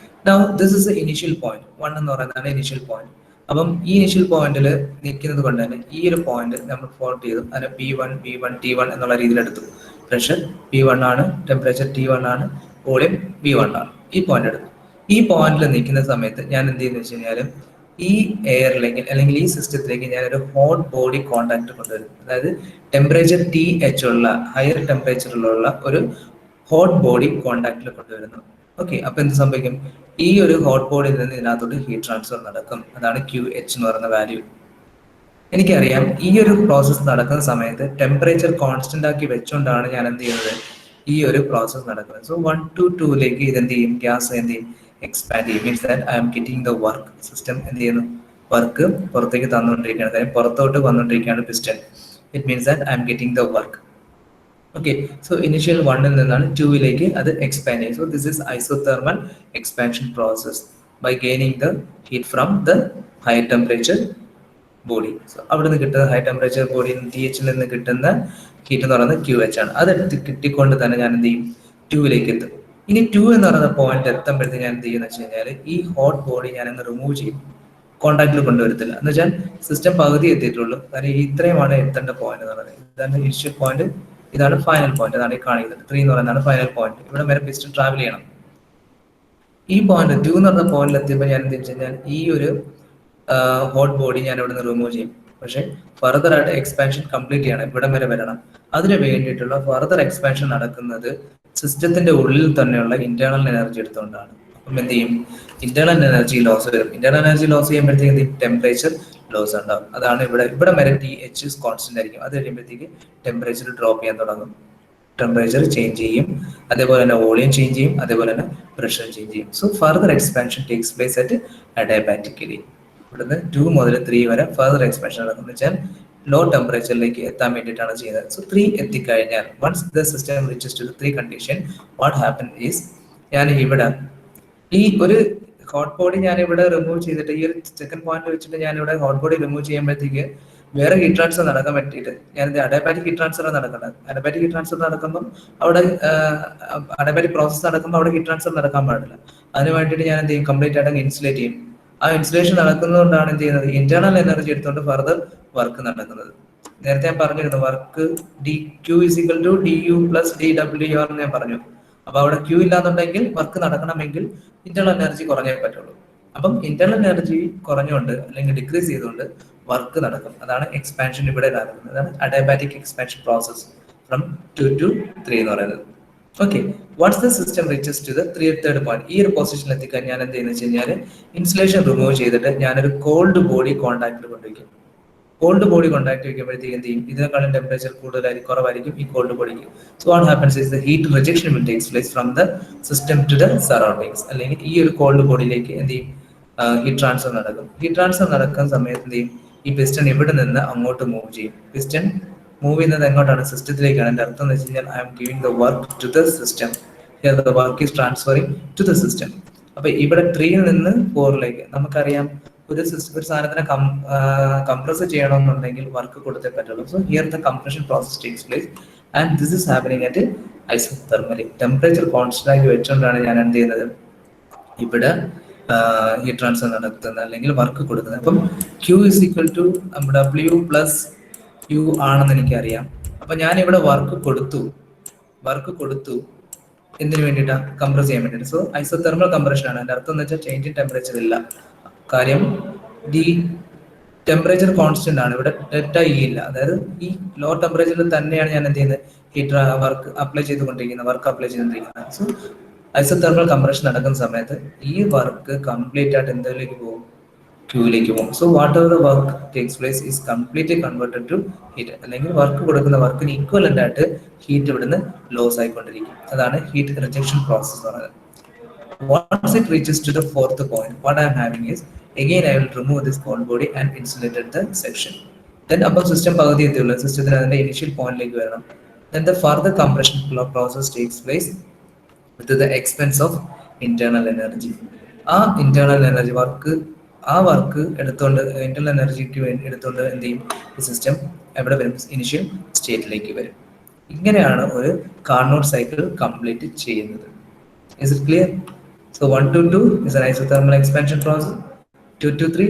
Now this is initial point 1 എന്ന് പറയുന്നതാണ് ഇനിഷ്യൽ പോയിന്റ്. അപ്പം ഈ ഇനിഷ്യൽ പോയിന്റിൽ നിൽക്കുന്നത് കൊണ്ട് തന്നെ ഈ ഒരു പോയിന്റ് നമ്മൾ ഫോൾട്ട് ചെയ്തു. അതിനെ P1, V1, T1 എന്നുള്ള രീതിയിൽ എടുത്തു. പ്രഷർ P1 ആണ്, ടെമ്പറേച്ചർ T1 ആണ്, വോളിയം V1 ആണ്. ഈ പോയിന്റ് എടുത്തു. ഈ പോയിന്റിൽ നിൽക്കുന്ന സമയത്ത് ഞാൻ എന്ത് ചെയ്യുന്നത് വെച്ച് കഴിഞ്ഞാൽ ഈ എയറിലേക്ക് അല്ലെങ്കിൽ ഈ സിസ്റ്റത്തിലേക്ക് ഞാനൊരു ഹോട്ട് ബോഡി കോണ്ടാക്ട് കൊണ്ടുവരും. അതായത് ടെമ്പറേച്ചർ TH ഉള്ള ഹയർ ടെമ്പറേച്ചറിലുള്ള ഒരു ഹോട്ട് ബോഡി കോണ്ടാക്റ്റിൽ കൊണ്ടുവരുന്നു. ഓക്കെ. അപ്പൊ എന്ത് സംഭവിക്കും? ഈ ഒരു ഹോട്ട് ബോഡിയിൽ നിന്ന് ഇതിനകത്തോട്ട് ഹീറ്റ് ട്രാൻസ്ഫർ നടക്കും. അതാണ് QH എന്ന് പറയുന്ന വാല്യൂ. എനിക്കറിയാം ഈ ഒരു പ്രോസസ്സ് നടക്കുന്ന സമയത്ത് ടെമ്പറേച്ചർ കോൺസ്റ്റന്റ് ആക്കി വെച്ചുകൊണ്ടാണ് ഞാൻ എന്ത് ചെയ്യുന്നത്? ഈ ഒരു പ്രോസസ്സ് നടക്കുന്നത്. സോ 1 to 2ലേക്ക് ഇത് എന്ത് ചെയ്യും? ഗ്യാസ് എന്ത് ചെയ്യും? എക്സ്പാൻഡ് ചെയ്യും. Means that I am getting the work. System എന്ത് ചെയ്യുന്നു? വർക്ക് പുറത്തേക്ക് തന്നുകൊണ്ടിരിക്കുകയാണ്. കാര്യം പുറത്തോട്ട് വന്നുകൊണ്ടിരിക്കുകയാണ് piston. It means that I am getting the work. Okay. So initial 1ൽ നിന്നാണ് 2ലേക്ക് അത് എക്സ്പാൻഡ് ചെയ്യും. So this is isothermal expansion process by gaining the heat from the high temperature body. So അവിടെ നിന്ന് കിട്ടുന്ന ഹൈ ടെമ്പറേച്ചർ ബോഡിയിൽ നിന്ന് TH നിന്ന് കിട്ടുന്ന ഹീറ്റ് എന്ന് പറയുന്നത് QH ആണ്. അത് കിട്ടിക്കൊണ്ട് തന്നെ ഞാൻ എന്ത് ചെയ്യും? 2ലേക്ക് എത്തും. ഇനി 2 എന്ന് പറയുന്ന പോയിന്റ് എത്തുമ്പോഴത്തേക്ക് ഞാൻ എന്ത് ചെയ്യുന്ന വെച്ച് കഴിഞ്ഞാൽ ഈ ഹോട്ട് ബോഡി ഞാൻ അങ്ങ് റിമൂവ് ചെയ്യും. കോണ്ടാക്റ്റിൽ കൊണ്ടുവരത്തില്ല. എന്ന് വെച്ചാൽ സിസ്റ്റം പകുതി എത്തിയിട്ടുള്ളൂ. കാരണം ഇത്രയുമാണ് എത്തേണ്ട പോയിന്റ് എന്ന് പറയുന്നത്. ഇതാണ് ഇനിഷ്യൽ പോയിന്റ്, ഇതാണ് ഫൈനൽ പോയിന്റ്. അതാണ് ഈ കാണിക്കുന്നത്. 3 എന്ന് പറയുന്നതാണ് ഫൈനൽ പോയിന്റ്. ഇവിടെ വരെ പിസ്റ്റൺ ട്രാവൽ ചെയ്യണം. ഈ പോയിന്റ് 2 എന്ന് പറഞ്ഞ പോയിന്റിൽ എത്തിയപ്പോൾ ഞാൻ എന്ത് വെച്ച് കഴിഞ്ഞാൽ ഈ ഒരു ഹോട്ട് ബോഡി ഞാൻ ഇവിടെ നിന്ന് റിമൂവ് ചെയ്യും. പക്ഷെ ഫർദർ ആയിട്ട് എക്സ്പാൻഷൻ കംപ്ലീറ്റ് ചെയ്യണം, ഇവിടം വരെ വരണം. അതിന് വേണ്ടിയിട്ടുള്ള ഫർദർ എക്സ്പാൻഷൻ നടക്കുന്നത് സിസ്റ്റത്തിന്റെ ഉള്ളിൽ തന്നെയുള്ള ഇന്റേണൽ എനർജി എടുത്തുകൊണ്ടാണ്. അപ്പം എന്ത് ചെയ്യും? ഇന്റേണൽ എനർജി ലോസ് വരും. ഇന്റേണൽ എനർജി ലോസ് ചെയ്യുമ്പോഴത്തേക്ക് ടെമ്പറേച്ചർ ലോസ് ഉണ്ടാവും. അതാണ് ഇവിടെ വരെ TH കോൺസ്റ്റന്റ് ആയിരിക്കും. അത് കഴിയുമ്പോഴത്തേക്ക് ടെമ്പറേച്ചർ ഡ്രോപ്പ് ചെയ്യാൻ തുടങ്ങും. ടെമ്പറേച്ചർ ചേഞ്ച് ചെയ്യും, അതേപോലെ തന്നെ വോളിയം ചേഞ്ച് ചെയ്യും, അതേപോലെ തന്നെ പ്രഷർ ചേഞ്ച് ചെയ്യും. So further expansion takes place at adiabatically. ഇവിടുന്ന് 2 മുതൽ 3 വരെ ഫർദർ എക്സ്പാൻഷൻ നടക്കുന്നത് വെച്ചാൽ ലോ ടെമ്പറേച്ചറിലേക്ക് എത്താൻ വേണ്ടിയിട്ടാണ് ചെയ്യുന്നത്. സോ 3 എത്തിക്കഴിഞ്ഞാൽ once the system reaches to 3 condition, what happen is ഞാൻ ഇവിടെ ഈ ഒരു ഹോട്ട് ബോഡി ഞാൻ ഇവിടെ റിമൂവ് ചെയ്തിട്ട് ഈ ഒരു സെക്കൻഡ് പോയിന്റ് വെച്ചിട്ട് ഞാൻ ഇവിടെ ഹോട്ട് ബോഡി റിമൂവ് ചെയ്യുമ്പോഴത്തേക്ക് വേറെ ഹീറ്റ് ട്രാൻസ്ഫർ നടക്കാൻ പറ്റിയിട്ട് ഞാൻ അഡയബാറ്റിക് ഹീറ്റ് ട്രാൻസ്ഫർ നടക്കുന്നത്. അഡയബാറ്റിക് ഹീറ്റ് ട്രാൻസ്ഫർ നടക്കുമ്പോൾ അവിടെ അഡയബാറ്റിക് പ്രോസസ് നടക്കുമ്പോൾ അവിടെ ഹീറ്റ് ട്രാൻസ്ഫർ നടക്കാൻ പാടില്ല. അതിന് വേണ്ടിയിട്ട് ഞാൻ എന്ത് ചെയ്യും? കംപ്ലീറ്റ് ആയിട്ട് ഇൻസുലേറ്റ് ചെയ്യും. ആ ഇൻസുലേഷൻ നടക്കുന്നതുകൊണ്ടാണ് എന്ത് ചെയ്യുന്നത്? ഇന്റേണൽ എനർജി എടുത്തുകൊണ്ട് ഫർദർ വർക്ക് നടക്കുന്നത്. നേരത്തെ ഞാൻ പറഞ്ഞിരുന്നു work D Q is equal to D U plus D W R എന്ന് ഞാൻ പറഞ്ഞു. അപ്പൊ അവിടെ ക്യൂ ഇല്ലാന്നുണ്ടെങ്കിൽ വർക്ക് നടക്കണമെങ്കിൽ ഇന്റേണൽ എനർജി കുറഞ്ഞേ പറ്റുള്ളൂ. അപ്പം ഇന്റേണൽ എനർജി കുറഞ്ഞുകൊണ്ട് അല്ലെങ്കിൽ ഡിക്രീസ് ചെയ്തുകൊണ്ട് വർക്ക് നടക്കും. അതാണ് എക്സ്പാൻഷൻ ഇവിടെ നടക്കുന്നത്. അതാണ് adiabatic expansion process from 2 to 3 എന്ന് പറയുന്നത്. Okay, what's the system reaches to the third point. ഈ ഒരു പൊസിഷനിൽ എത്തിക്കാൻ ഞാൻ എന്ത് ചെയ്യുന്നത് വെച്ച് കഴിഞ്ഞാൽ ഇൻസുലേഷൻ റിമൂവ് ചെയ്തിട്ട് ഞാനൊരു കോൾഡ് ബോഡി കോൺടാക്റ്റിൽ കൊണ്ടുവയ്ക്കും. കോൾഡ് ബോഡി കോൺടാക്ട് വയ്ക്കുമ്പോഴത്തേക്ക് എന്ത് ചെയ്യും, ഇതിനെക്കാളും ടെമ്പറേച്ചർ കൂടുതലായിരിക്കും, കുറവായിരിക്കും ഈ കോൾഡ് ബോഡിക്ക്. So what happens is the heat rejection will takes place from the system to the surroundings. അല്ലെങ്കിൽ ഈ ഒരു കോൾഡ് ബോഡിയിലേക്ക് എന്ത് ചെയ്യും, ഹീറ്റ് ട്രാൻസ്ഫർ നടക്കും. ഹീറ്റ് ട്രാൻസ്ഫർ നടക്കുന്ന സമയത്ത് എന്ത് ചെയ്യും, ഈ പിസ്റ്റൺ ഇവിടെ നിന്ന് അങ്ങോട്ട് മൂവ് ചെയ്യും. പിസ്റ്റൺ മൂവ് ചെയ്യുന്നത് എങ്ങോട്ടാണ്, സിസ്റ്റത്തിലേക്കാണ്. എൻ്റെ അർത്ഥം എന്ന് വെച്ച് കഴിഞ്ഞാൽ I am giving the work to the system. Here the work is transferring to the system. അപ്പൊ ഇവിടെ 3 നിന്ന് 4ലേക്ക് നമുക്കറിയാം ഒരു സാധനത്തിനെ കംപ്രസ് ചെയ്യണമെന്നുണ്ടെങ്കിൽ വർക്ക് കൊടുത്തേ പറ്റുള്ളൂ. So here the compression process takes place and this is happening at isothermally. Temperature constant ആക്കി വെച്ചുകൊണ്ടാണ് ഞാൻ എന്ത് ചെയ്യുന്നത്, ഇവിടെ ഹീറ്റ് ട്രാൻസ്ഫർ നടത്തുന്നത് അല്ലെങ്കിൽ വർക്ക് കൊടുക്കുന്നത്. അപ്പം Q is equal to W plus U ആണെന്ന് എനിക്കറിയാം. അപ്പൊ ഞാൻ ഇവിടെ വർക്ക് കൊടുത്തു എന്തിനു വേണ്ടിയിട്ടാണ്, കംപ്രസ് ചെയ്യാൻ വേണ്ടിയിട്ട്. സോ ഐസോതെർമൽ കംപ്രഷൻ ആണ്. എൻ്റെ അർത്ഥം എന്ന് വെച്ചാൽ ചേഞ്ച് ഇൻ ടെമ്പറേച്ചർ ഇല്ല. കാര്യം ഡി ടെമ്പറേച്ചർ കോൺസ്റ്റന്റ് ആണ്, ഇവിടെ ഡെൽറ്റ ഇ ഇല്ല. അതായത് ഈ ലോ ടെമ്പറേച്ചറിൽ തന്നെയാണ് ഞാൻ എന്ത് ചെയ്യുന്നത്, ഹീറ്റ് വർക്ക് അപ്ലൈ ചെയ്തുകൊണ്ടിരിക്കുന്നത്. സോ ഐസോതെർമൽ കംപ്രഷൻ നടക്കുന്ന സമയത്ത് ഈ വർക്ക് കംപ്ലീറ്റ് ആയിട്ട് എന്തിലേക്ക് പോകും, ക്യൂയിലേക്ക് പോകും. So whatever the work takes place is completely converted to heat. അല്ലെങ്കിൽ വർക്ക് കൊടുക്കുന്ന വർക്കിന് ഈക്വലന്റ് ആയിട്ട് ഹീറ്റ് ഇവിടുന്ന് ലോസ് ആയിക്കൊണ്ടിരിക്കും. അതാണ് ഹീറ്റ് റിജക്ഷൻ പ്രോസസ് എന്ന് പറയുന്നത്. Once it reaches to the 4th point, what I am having is again I will remove this cold body and insulate the section. Then upon system പകുതി എത്തിയുള്ളൂ, സിസ്റ്റത്തിന് അതിന്റെ initial പോയിന്റിലേക്ക് വരണം. Then the further compression process takes place with the expense of internal energy. ആ internal energy work എടുത്തുകൊണ്ട് internal എനർജിക്ക് വേണ്ടി എടുത്തുകൊണ്ട് എന്ത് ചെയ്യും, ഈ സിസ്റ്റം എവിടെ വരും, ഇനിഷ്യൽ സ്റ്റേറ്റിലേക്ക് വരും. ഇങ്ങനെയാണ് ഒരു കാർനോട്ട് സൈക്കിൾ കംപ്ലീറ്റ് ചെയ്യുന്നത്. Is it clear? So 1 to 2 is an isothermal expansion process. 2 to 3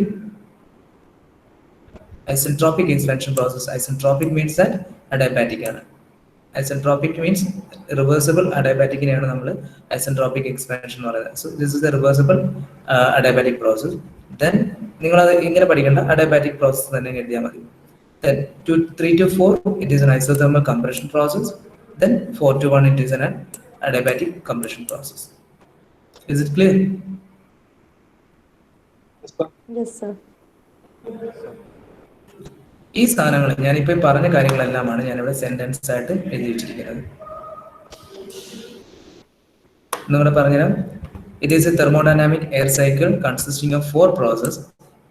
isentropic expansion process. Isentropic means that adiabatic ആണ്. Isentropic means reversible adiabatic നെയാണ് നമ്മൾ isentropic expansion എന്ന് പറയുന്നത്. So this is the reversible adiabatic process. Then നിങ്ങൾ അത് ഇങ്ങനെ പഠിക്കേണ്ട, adiabatic process തന്നെ എഴുതിയാൽ മതി. Then 3 to 4 it is an isothermal compression process. Then 4 to 1 it is an adiabatic compression process. Is it clear? Yes, sir. ഈ സാധനങ്ങൾ ഞാനിപ്പോ പറഞ്ഞ കാര്യങ്ങളെല്ലാമാണ് ഞാനിവിടെ സെന്റൻസ് ആയിട്ട് എഴുതി വെച്ചിരിക്കുന്നത്. ഒന്നുകൂടെ പറഞ്ഞുതരാം. It is a thermodynamic air cycle consisting of 4 processes.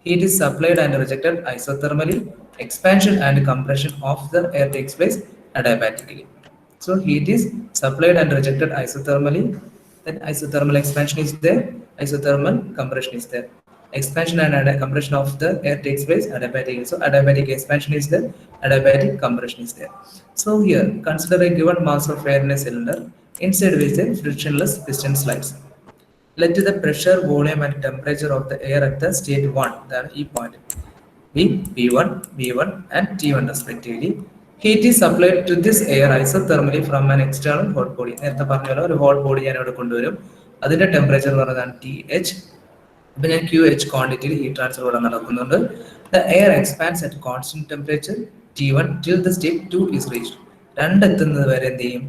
Heat is supplied and rejected isothermally. Expansion and compression of the air takes place adiabatically. So heat is supplied and rejected isothermally. Then isothermal expansion is there, isothermal compression is there. Expansion and compression of the air takes place adiabatic. So adiabatic expansion is there, adiabatic compression is there. So here consider a given mass of air in a cylinder inside which a frictionless piston slides. Let the pressure, volume and temperature of the air at the state 1, that is point, be P1, V1 and T1 respectively. Heat is supplied to this air isothermally from an external hot body. നേരത്തെ പറഞ്ഞ പോലെ ഒരു hot body ഞാൻ ഇവിടെ കൊണ്ടുവരും. അതിന്റെ temperature എന്ന് പറയുന്നതാണ് TH. ഇപ്പൊ ഞാൻ QH ക്വാണ്ടിറ്റിയിൽ ഹീറ്റ് ട്രാൻസ്ഫർ ഇവിടെ നടക്കുന്നുണ്ട്. The air expands at constant temperature T1 till the state 2 is reached. 2 എത്തുന്നത് വരെ എന്ത് ചെയ്യും,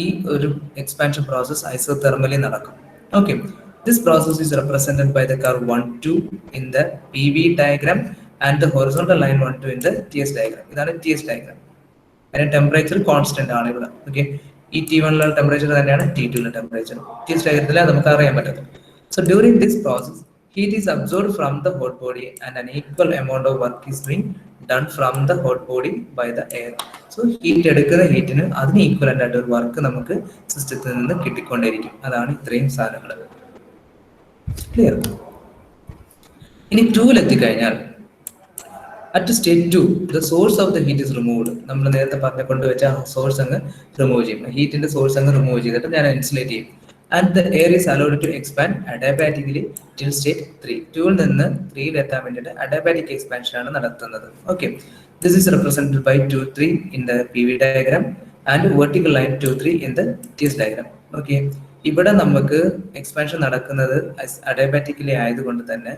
ഈ ഒരു എക്സ്പാൻഷൻ പ്രോസസ് ഐസോതെർമലി നടക്കും. Okay, this process is represented by the curve 1, 2 in the PV diagram and the horizontal line 1, 2 in the TS diagram. ഇതാണ് TS diagram. അതിന്റെ temperature constant ആണ് ഇവിടെ. ഓക്കെ, ഈ T1 ടെമ്പറേച്ചർ തന്നെയാണ് T2 ടെമ്പറേച്ചർ. TS ഡയഗ്രത്തിൽ നമുക്ക് അറിയാൻ പറ്റുന്നത്. So during this process heat is absorbed from the hot body and an equal amount of work is being done from the hot body by the air. So heat എടുക്കുന്ന ഹീറ്റിന് അതിന് equivalent ആയിട്ട് ഒരു work നമുക്ക് സിസ്റ്റത്തിൽ നിന്ന് കിട്ടിക്കൊണ്ടേയിരിക്കും. അതാണ് ഇത്രയും സാധനങ്ങൾ. ക്ലിയർ? ഇനി 2 എത്തിക്കഴിഞ്ഞാൽ at state 2 the source of the heat is removed. നമ്മൾ നേരത്തെ പറഞ്ഞു കൊണ്ടുവച്ച സോഴ്സ് അങ്ങ് റിമൂവ് ചെയ്യും. ഹീറ്റിന്റെ സോഴ്സ് അങ്ങ് റിമൂവ് ചെയ്തിട്ട് ഞാൻ ഇൻസുലേറ്റ് ചെയ്യും. and the air is allowed to expand adiabatically till state 3. 2 ൽ നിന്ന് 3 ൽ എത്താൻ വേണ്ടിയിട്ട് adiabatic expansion ആണ് നടത്തുന്നത്. Okay, this is represented by 2 3 in the PV diagram and vertical line 2 3 in the TS diagram. Okay, ഇവിടെ നമുക്ക് എക്സ്പാൻഷൻ നടക്കുന്നത് അഡയബാറ്റിക്കലി ആയതുകൊണ്ട് തന്നെ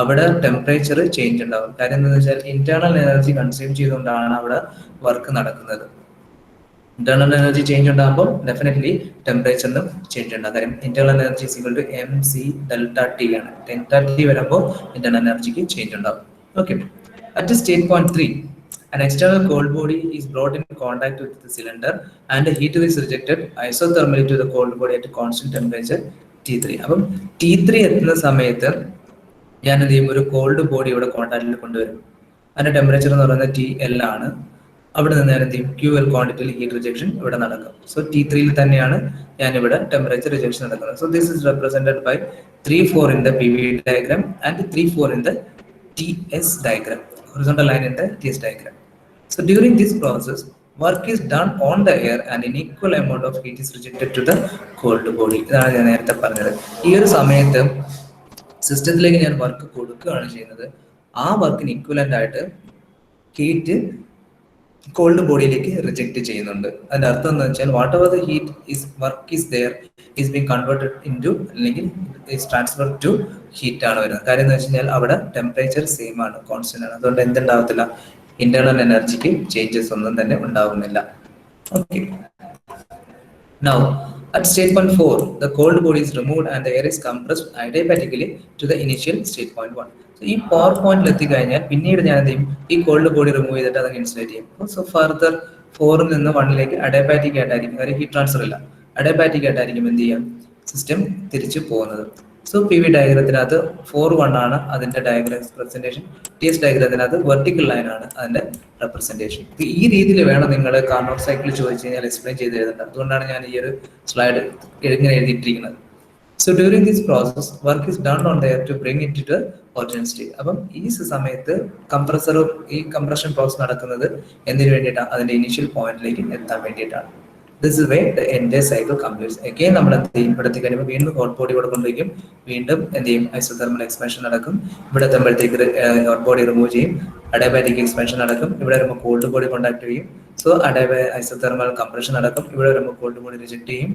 അവിടെ ടെമ്പറേച്ചർ ചേഞ്ച് ഉണ്ടാവും. കാര്യം എന്താണെന്ന് വെച്ചാൽ ഇന്റേണൽ എനർജി കൺസ്യൂം ചെയ്തുകൊണ്ടാണ് അവിടെ വർക്ക് നടക്കുന്നത്. ഇന്റേണൽ എനർജി ചേഞ്ച് ഉണ്ടാകുമ്പോൾ ഡെഫിനറ്റ്ലി ടെമ്പറേച്ചറിനും ചേഞ്ച് ഉണ്ടാകും. കാര്യം internal energy equal to MC delta T ആണ്. ഡെൽറ്റ T വരുമ്പോൾ ഇന്റേണൽ എനർജിക്ക് ചേഞ്ച് ഉണ്ടാകും. Okay, at state point 3 an external cold body is brought in contact with the cylinder and heat is rejected isothermally to the cold body at constant temperature T3. അപ്പം T3 എത്തുന്ന സമയത്ത് ഞാൻ എന്ത് ചെയ്യും, ഒരു called body ഇവിടെ കോൺടാക്റ്റിൽ കൊണ്ടുവരും. അതിന്റെ ടെമ്പറേച്ചർ എന്ന് പറയുന്നത് TL ആണ്. അവിടെ നിന്ന് ഞാൻ എന്ത് ചെയ്യും, QL ക്വാണ്ടിറ്റിയിൽ ഹീറ്റ് റിജക്ഷൻ ഇവിടെ നടക്കും. സോ T3 ൽ തന്നെയാണ് ഞാൻ ഇവിടെ ടെമ്പറേച്ചർ റിജക്ഷൻ നടക്കുന്നത്. So this is represented by 3-4 in the PV diagram and 3-4 in the TS diagram, horizontal line in the TS diagram. So during this process, work is done on the air and an equal amount of heat is rejected to the cold body. ഇതാണ് ഞാൻ നേരത്തെ പറഞ്ഞത്. ഈ ഒരു സമയത്ത് സിസ്റ്റത്തിലേക്ക് ഞാൻ work കൊടുക്കുകയാണ് ചെയ്യുന്നത്. ആ വർക്കിന് ഇക്വലന്റ് ആയിട്ട് ഹീറ്റ് കോൾഡ് ബോഡിയിലേക്ക് റിജക്ട് ചെയ്യുന്നുണ്ട്. അതിന്റെ അർത്ഥം എന്താ വെച്ചാൽ whatever the heat is work is there is being converted in to അല്ലെങ്കിൽ ഈസ് ട്രാൻസ്ഫർ ടു ഹീറ്റ് ആണ് വരുന്നത്. കാര്യം എന്ന് വെച്ച് കഴിഞ്ഞാൽ അവിടെ ടെമ്പറേച്ചർ സെയിം ആണ്, കോൺസ്റ്റന്റ് ആണ്. അതുകൊണ്ട് എന്തുണ്ടാവത്തില്ല, ഇന്റേണൽ എനർജിക്ക് ചേഞ്ചസ് ഒന്നും തന്നെ ഉണ്ടാവുന്നില്ല. Okay, now at state point 4 the cold body is removed and the air is compressed adiabatically to the initial state point 1. So ഈ പവർ പോയിന്റിൽ എത്തിക്കഴിഞ്ഞാൽ പിന്നീട് ഞാൻ എന്ത് ചെയ്യും, ഈ കോൾഡ് ബോഡി റിമൂവ് ചെയ്തിട്ട് അത് ഇൻസുലേറ്റ് ചെയ്യും. സോ ഫർദർ 4 നിന്ന് 1 അഡിയാബാറ്റിക് ആയിട്ടായിരിക്കും, കാര്യം ഹീറ്റ് ട്രാൻസ്ഫർ ഇല്ല, അഡിയാബാറ്റിക് ആയിട്ടായിരിക്കും എന്ത് ചെയ്യാം സിസ്റ്റം തിരിച്ചു പോകുന്നത്. സോ PV ഡയഗ്രത്തിനകത്ത് 4-1 ആണ് അതിന്റെ ഡയഗ്രാം റെപ്രസെന്റേഷൻ. TS ഡയഗ്രത്തിനകത്ത് വെർട്ടിക്കൽ ലൈൻ ആണ് അതിന്റെ റെപ്രസെന്റേഷൻ. ഈ രീതിയിൽ വേണം നിങ്ങൾ കാർനോട്ട് സൈക്കിൾ ചോദിച്ചു കഴിഞ്ഞാൽ എക്സ്പ്ലെയിൻ ചെയ്ത് എഴുതേണ്ടത്. അതുകൊണ്ടാണ് ഞാൻ ഈ ഒരു സ്ലൈഡ് ഇങ്ങനെ എഴുതിയിട്ടിരിക്കുന്നത്. So during this process work is done on the air to bring it to original state. അപ്പം ഈ സമയത്ത് കംപ്രസറും ഈ കംപ്രഷൻ പ്രോസസ് നടക്കുന്നത് എന്തിനു വേണ്ടിയിട്ടാണ്, അതിന്റെ ഇനീഷ്യൽ പോയിന്റിലേക്ക് എത്താൻ വേണ്ടിയിട്ടാണ്. This is where the entire cycle completes. Again നമ്മൾ എന്ത് ചെയ്യും, ഇവിടത്തെ കഴിയുമ്പോൾ വീണ്ടും ഹോട്ട് ബോഡി ഇവിടെ കൊണ്ടുവയ്ക്കും, വീണ്ടും എന്ത് ചെയ്യും, ഐസോതെർമൽ എക്സ്പാൻഷൻ നടക്കും. ഇവിടെ എത്തുമ്പോഴത്തേക്ക് ഹോട്ട് ബോഡി റിമൂവ് ചെയ്യും, അഡിയാബാറ്റിക് എക്സ്പാൻഷൻ നടക്കും. ഇവിടെ വരുമ്പോൾ കോൾഡ് ബോഡി കോണ്ടാക്ട് ചെയ്യും. സോ ഐസോതെർമൽ കംപ്രഷൻ നടക്കും. ഇവിടെ വരുമ്പോൾ കോൾഡ് ബോഡി റിജക്ട് ചെയ്യും,